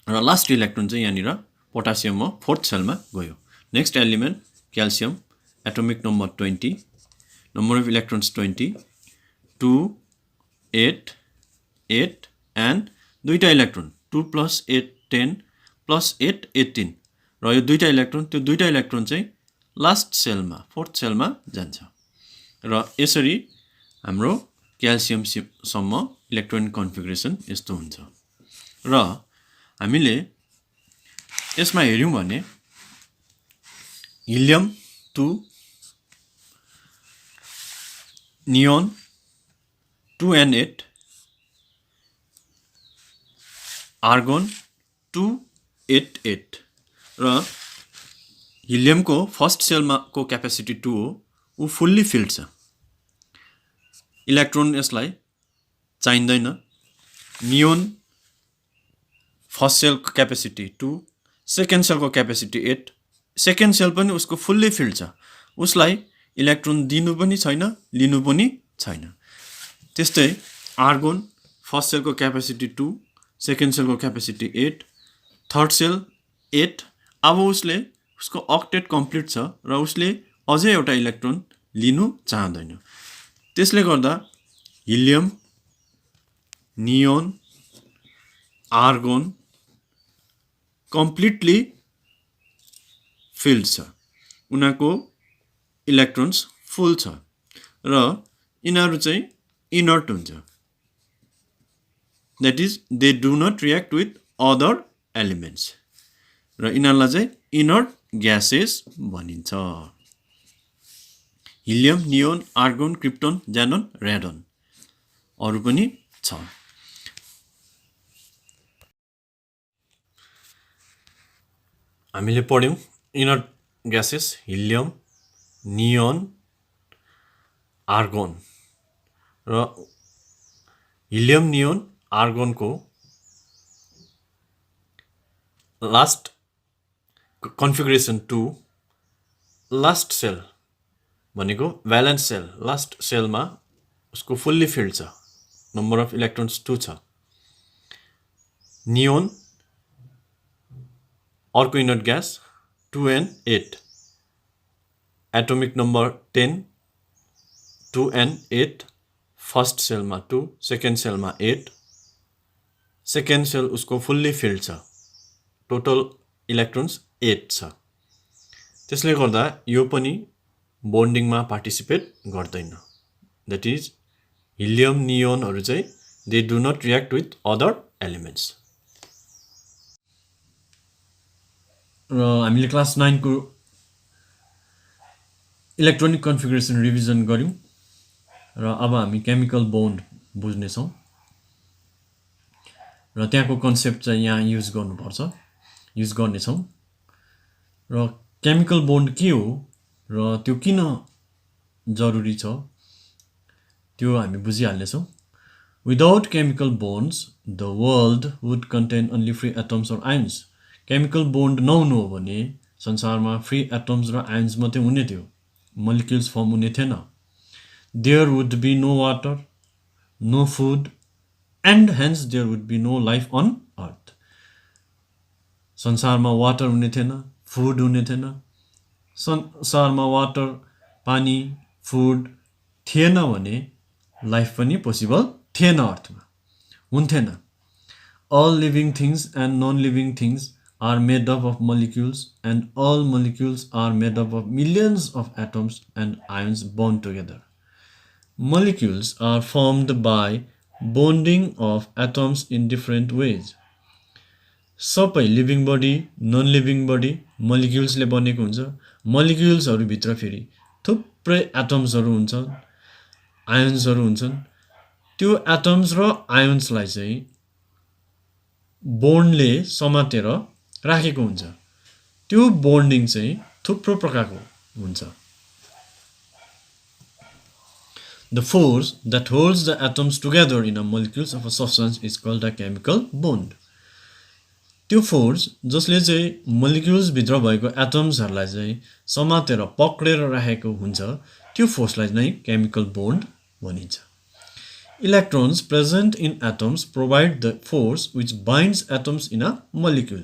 र लास्ट इलेक्ट्रोन चाहिँ यहाँनिर पोटासियममा फोर्थ सेलमा गयो. Next element calcium, atomic number 20, number of electrons 20, 2, 8, 8 and दुईटा इलेक्ट्रोन 2 plus 8 10 plus 8 18 र यो दुईटा इलेक्ट्रोन, त्यो दुईटा इलेक्ट्रोन चाहिँ लास्ट सेलमा फोर्थ सेलमा जान्छ र यसरी हाम्रो क्याल्सियम सम्म इलेक्ट्रोनिक कन्फिगरेसन यस्तो हुन्छ. र हामीले यसमा हेर्यौं भने हिलियम 2, नियोन 2 and 8, आर्गोन 2, 8, 8 र हिलियमको फर्स्ट सेलमा को क्यापेसिटी 2 हो, ऊ फुल्ली फिल्ड छ. इलेक्ट्रोन यसलाई चाहिँदैन. नियोन फर्स्ट सेलको क्यापेसिटी 2, सेकेन्ड सेलको क्यापेसिटी 8, सेकेन्ड सेल पनि उसको फुल्ली फिल्ड छ, उसलाई इलेक्ट्रोन दिनु पनि छैन लिनु पनि छैन. त्यस्तै आर्गोन फर्स्ट सेलको क्यापेसिटी 2, सेकेन्ड सेलको क्यापेसिटी 8, थर्ड सेल 8. अब उसले उसको अक्टेट कम्प्लिट छ र उसले अझै एउटा इलेक्ट्रोन लिनु चाहदैन. त्यसले गर्दा helium, neon, argon completely filled छ, उनीहरूको इलेक्ट्रोन्स फुल छ र यिनीहरू चाहिँ इनर्ट हुन्छ. That is they do not react with other elements र यिनीहरूलाई चाहिँ इनर्ट ग्यासेस भनिन्छ. Helium, neon, argon, krypton, xenon, radon अरू पनि छ. हामीले पढ्यौं inert gases helium, neon, argon र हिलियम, नियोन, आर्गोनको लास्ट कन्फिगरेसन 2, लास्ट सेल भनेको भ्यालेन्स सेल, लास्ट सेलमा उसको फुल्ली फिल्ड छ, नम्बर अफ इलेक्ट्रोन्स 2 छ. नियोन अर्को inert gas 2 and 8, atomic number 10, 2 and 8, first सेलमा 2, सेकेन्ड सेलमा 8, सेकेन्ड सेल उसको फुल्ली फिल्ड छ, टोटल इलेक्ट्रोन्स 8 छ। त्यसले गर्दा यो पनि बोन्डिङमा पार्टिसिपेट गर्दैन। द्याट इज हिलियम नियोनहरू चाहिँ they do not react with other elements. र हामीले क्लास 9 को इलेक्ट्रोनिक कन्फिगरेसन रिभिजन गर्यौं र अब हामी केमिकल बोन्ड बुझ्नेछौँ र त्यहाँको कन्सेप्ट चाहिँ यहाँ युज गर्नेछौँ र केमिकल बोन्ड के हो र त्यो किन जरुरी छ त्यो हामी बुझिहाल्नेछौँ। Without chemical bonds the world would contain only free atoms और आयन्स। केमिकल बोन्ड नहुनु हो भने संसारमा फ्री एटम्स र आयन्स मात्रै हुने थियो, मोलिक्युल्स फर्म हुने थिएन। There would be no water, no food and hence there would be no life on earth. संसारमा वाटर हुने थिएन, फूड हुने थिएन। संसारमा वाटर, पानी, फूड थिएन भने लाइफ पनि पोसिबल थिएन, अर्थमा हुन्थेन। All living things and non-living things are made up of molecules, and all molecules are made up of millions of atoms and ions bound together. Molecules are formed by bonding of atoms in different ways. सबै living body, non living body मोलिक्युल्सले बनेको हुन्छ। मोलिक्युल्सहरू भित्र फेरि थुप्रै एटम्सहरू हुन्छन्, आयन्सहरू हुन्छन्। त्यो एटम्स र आयन्सलाई चाहिँ बोन्डले समातेर राखेको हुन्छ। त्यो बोन्डिङ चाहिँ थुप्रो प्रकारको हुन्छ। The force that holds the atoms together in a molecules of a substance is called a chemical bond. त्यो फोर्स जसले चाहिँ मोलिक्युल्स भित्र भएको एटम्सहरूलाई चाहिँ समातेर पक्रेर राखेको हुन्छ, त्यो फोर्सलाई नै केमिकल बोन्ड भनिन्छ। Electrons present in atoms provide the force which binds atoms in a molecule.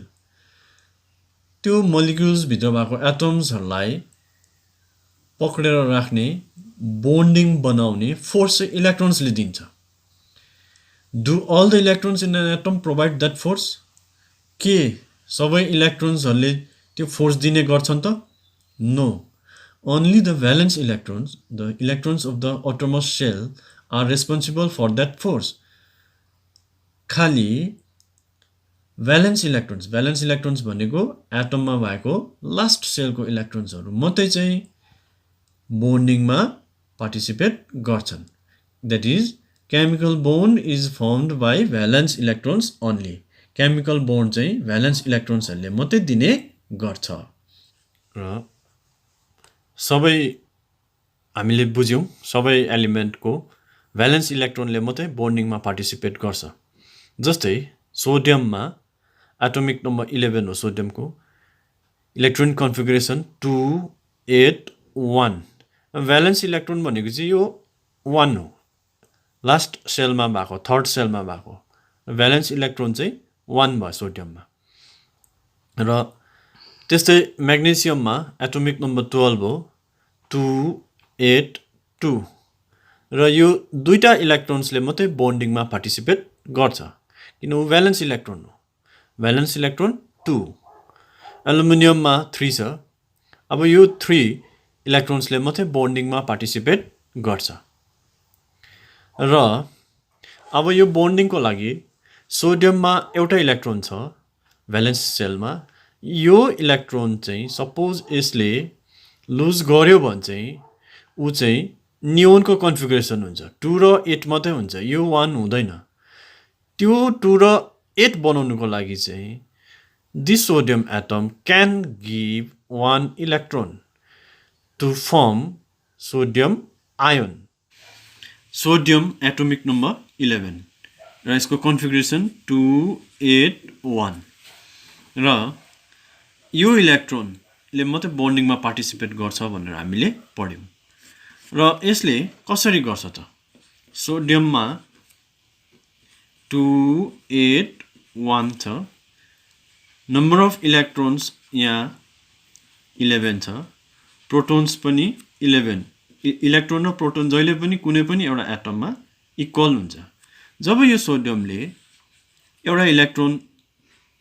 त्यो मोलिक्युल्स भित्र भएको एटम्सहरूलाई पक्रेर राख्ने, बोन्डिङ बनाउने फोर्स चाहिँ इलेक्ट्रोन्सले दिन्छ। Do all the electrons in an atom provide that force? के सबै इलेक्ट्रोन्सहरूले त्यो फोर्स दिने गर्छन् त? No. Only the valence electrons, the electrons of the outermost shell, are responsible for that force. खाली भ्यालेन्स इलेक्ट्रोन्स भनेको एटममा भएको लास्ट सेलको इलेक्ट्रोन्सहरू मात्रै चाहिँ बोन्डिङमा पार्टिसिपेट गर्छन्। That is chemical bond is firmed by valence electrons only. Chemical bond चाहिँ valence इलेक्ट्रोन्सहरूले मात्रै दिने गर्छ। र सबै हामीले बुझ्यौँ, सबै एलिमेन्टको भ्यालेन्स इलेक्ट्रोनले मात्रै बोन्डिङमा पार्टिसिपेट गर्छ। जस्तै सोडियममा एटोमिक नम्बर 11 हो सोडियमको, इलेक्ट्रोनिक कन्फिगरेसन 2 8 1। भ्यालेन्स इलेक्ट्रोन भनेको चाहिँ यो 1 हो, लास्ट सेलमा भएको, थर्ड सेलमा भएको। भ्यालेन्स इलेक्ट्रोन चाहिँ 1 भयो सोडियममा। र त्यस्तै म्याग्नेसियममा एटोमिक नम्बर 12 हो, 2 8 2। र यो दुईटा इलेक्ट्रोन्सले मात्रै बोन्डिङमा पार्टिसिपेट गर्छ किन ऊ भ्यालेन्स इलेक्ट्रोन हो। Valence electron 2। एल्युमिनियममा 3 छ। अब यो 3 इलेक्ट्रोन्सले मात्रै बोन्डिङमा पार्टिसिपेट गर्छ। र अब यो बोन्डिङको लागि सोडियममा एउटा इलेक्ट्रोन छ भ्यालेन्स सेलमा। यो इलेक्ट्रोन चाहिँ सपोज यसले लुज गर्यो भने चाहिँ ऊ चाहिँ नियोनको कन्फिगरेसन हुन्छ, 2 र 8 मात्रै हुन्छ, यो 1 हुँदैन। त्यो 2 र 8 बनाउनुको लागि चाहिँ this sodium atom can give 1 electron to form sodium ion. Sodium atomic number 11 र यसको कन्फिगरेसन 2 8 1। र यो इलेक्ट्रोनले मात्रै बोन्डिङमा पार्टिसिपेट गर्छ भनेर हामीले पढ्यौँ। र यसले कसरी गर्छ त? सोडियममा 2 8 1 छ, नम्बर अफ इलेक्ट्रोन्स यहाँ 11 छ, प्रोटोन्स पनि 11। इलेक्ट्रोन र प्रोटोन जहिले पनि कुनै पनि एउटा एटममा इक्वल हुन्छ जब यो सोडियमले एउटा इलेक्ट्रोन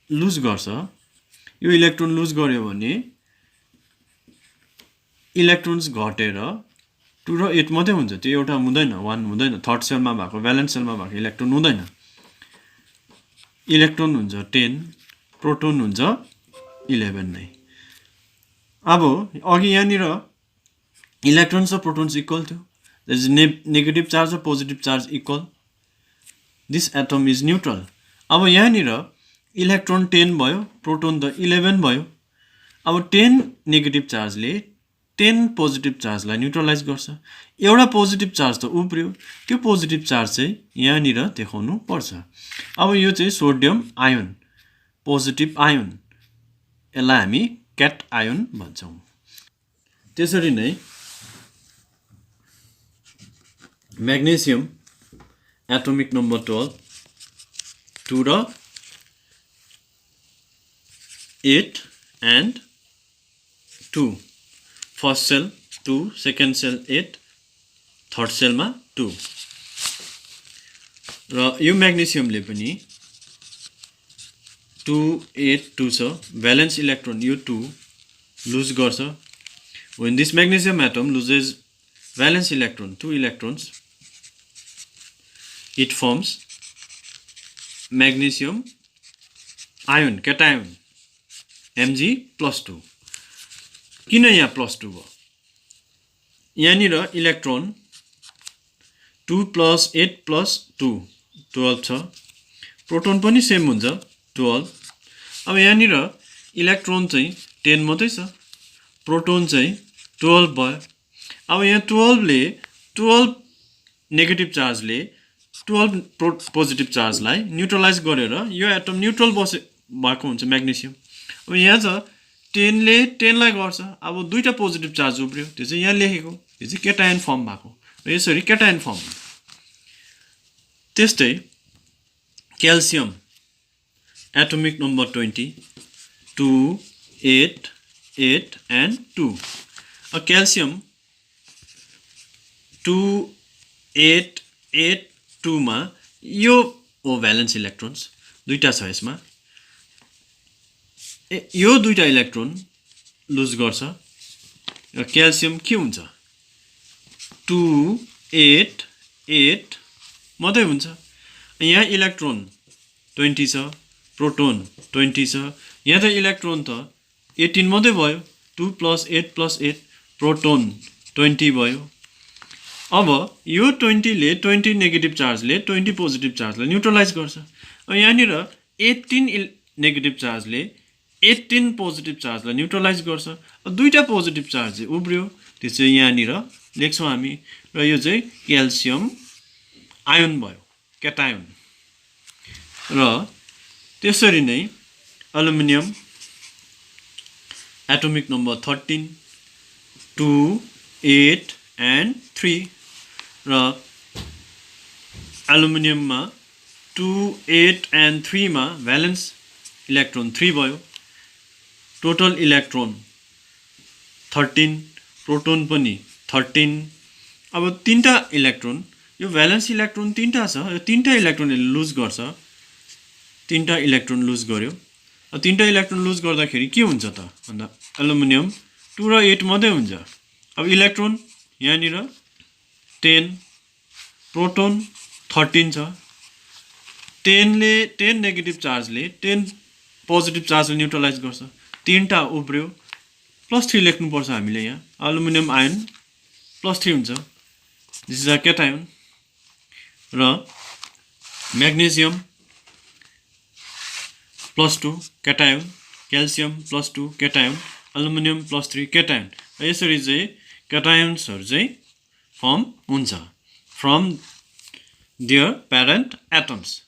लुज गर्छ यो इलेक्ट्रोन लुज गर्यो भने इलेक्ट्रोन्स घटेर 2 र 8 मात्रै हुन्छ त्यो एउटा हुँदैन 1 हुँदैन थर्ड सेलमा भएको भ्यालेन्स सेलमा भएको इलेक्ट्रोन हुँदैन इलेक्ट्रोन हुन्छ 10 प्रोटोन हुन्छ 11 नै अब अघि यहाँनिर इलेक्ट्रोन्स र प्रोटोन्स इक्वल थियो देयर इज नेगेटिभ चार्ज र positive charge equal this atom is neutral अब यहाँनिर इलेक्ट्रोन 10 भयो प्रोटोन त 11 भयो अब 10 नेगेटिभ चार्जले 10 पोजिटिभ चार्जलाई न्यूट्रलाइज गर्छ एउटा पोजिटिभ चार्ज त उब्रियो त्यो पोजिटिभ चार्ज चाहिँ यहाँनिर देखाउनु पर्छ अब यो चाहिँ सोडियम आयोन पोजिटिभ आयोन यसलाई हामी क्याट आयोन भन्छौं त्यसरी नै म्याग्नेसियम एटोमिक नम्बर 12 2 र 8 and 2 first cell 2 second cell 8 third cell मा 2 र यो म्याग्नेसियमले पनि 2 8 2 छ भ्यालेन्स इलेक्ट्रोन यो 2 लुज गर्छ when this magnesium atom loses valence electron 2 electrons it forms magnesium ion cation Mg +2 किन यहाँ +2 भयो यहाँनिर इलेक्ट्रोन 2 + 8 + 2 12 छ प्रोटोन पनि सेम हुन्छ 12 अब यहाँनिर इलेक्ट्रोन चाहिँ 10 मात्रै छ प्रोटोन चाहिँ 12 भयो अब यहाँ 12 ले 12 नेगेटिभ चार्जले 12 पोजिटिभ चार्जलाई न्यूट्रलाइज गरेर यो एटम न्यूट्रल भएको हुन्छ म्याग्नेसियम अब यहाँ छ 10 ले 10 लाई गर्छ अब दुईटा पोजिटिभ चार्ज उब्रियो त्यो चाहिँ यहाँ लेखेको यो चाहिँ केटायन फर्म भएको यसरी केटायन फर्म त्यस्तै calcium atomic number 20 2 8 8 and 2 calcium 2 8 8 2 मा यो हो भ्यालेन्स इलेक्ट्रोन्स दुईटा छ यसमा यो दुईटा इलेक्ट्रोन लुज गर्छ र क्याल्सियम के हुन्छ 2 8 8 मात्रै हुन्छ यहाँ इलेक्ट्रोन 20 छ प्रोटोन 20 छ यहाँ त इलेक्ट्रोन त 18 मात्रै भयो 2 + 8 + 8 प्रोटोन 20 भयो अब यो 20 ले 20 नेगेटिभ चार्जले 20 पोजिटिभ चार्जलाई न्यूट्रलाइज गर्छ अब यहाँनिर 18 नेगेटिभ चार्जले 18 पोजिटिभ चार्जलाई न्यूट्रलाइज गर्छ दुईटा पोजिटिभ चार्ज चाहिँ उब्रियो त्यो चाहिँ यहाँनिर लेख्छौँ हामी र यो चाहिँ क्याल्सियम आयोन भयो क्याटायोन र त्यसरी नै एल्युमिनियम एटोमिक नम्बर 13 2 8 and 3 र एल्युमिनियममा 2 8 and 3 मा भ्यालेन्स इलेक्ट्रोन 3 भयो टोटल इलेक्ट्रोन 13 प्रोटोन पनि 13 अब तीनटा इलेक्ट्रोन यो भ्यालेन्स इलेक्ट्रोन तीनटा छ यो तीनटा इलेक्ट्रोनले लुज गर्छ तीनटा इलेक्ट्रोन लुज गर्यो तीनटा इलेक्ट्रोन लुज गर्दाखेरि के हुन्छ त भन्दा एल्युमिनियम 2 र 8 मात्रै हुन्छ अब इलेक्ट्रोन यहाँनिर 10 प्रोटोन 13 छ 10 ले 10 नेगेटिभ चार्जले 10 पोजिटिभ चार्जले न्यूट्रलाइज गर्छ तीनटा उब्रियो +3 लेख्नुपर्छ हामीले यहाँ एल्युमिनियम आयन +3 हुन्छ दिस इज अ क्याटायन र magnesium +2 cation calcium +2 cation aluminium +3 cation र यसरी चाहिँ क्याटायन्सहरु चाहिँ फर्म हुन्छ फ्रम देयर प्यारेन्ट एटम्स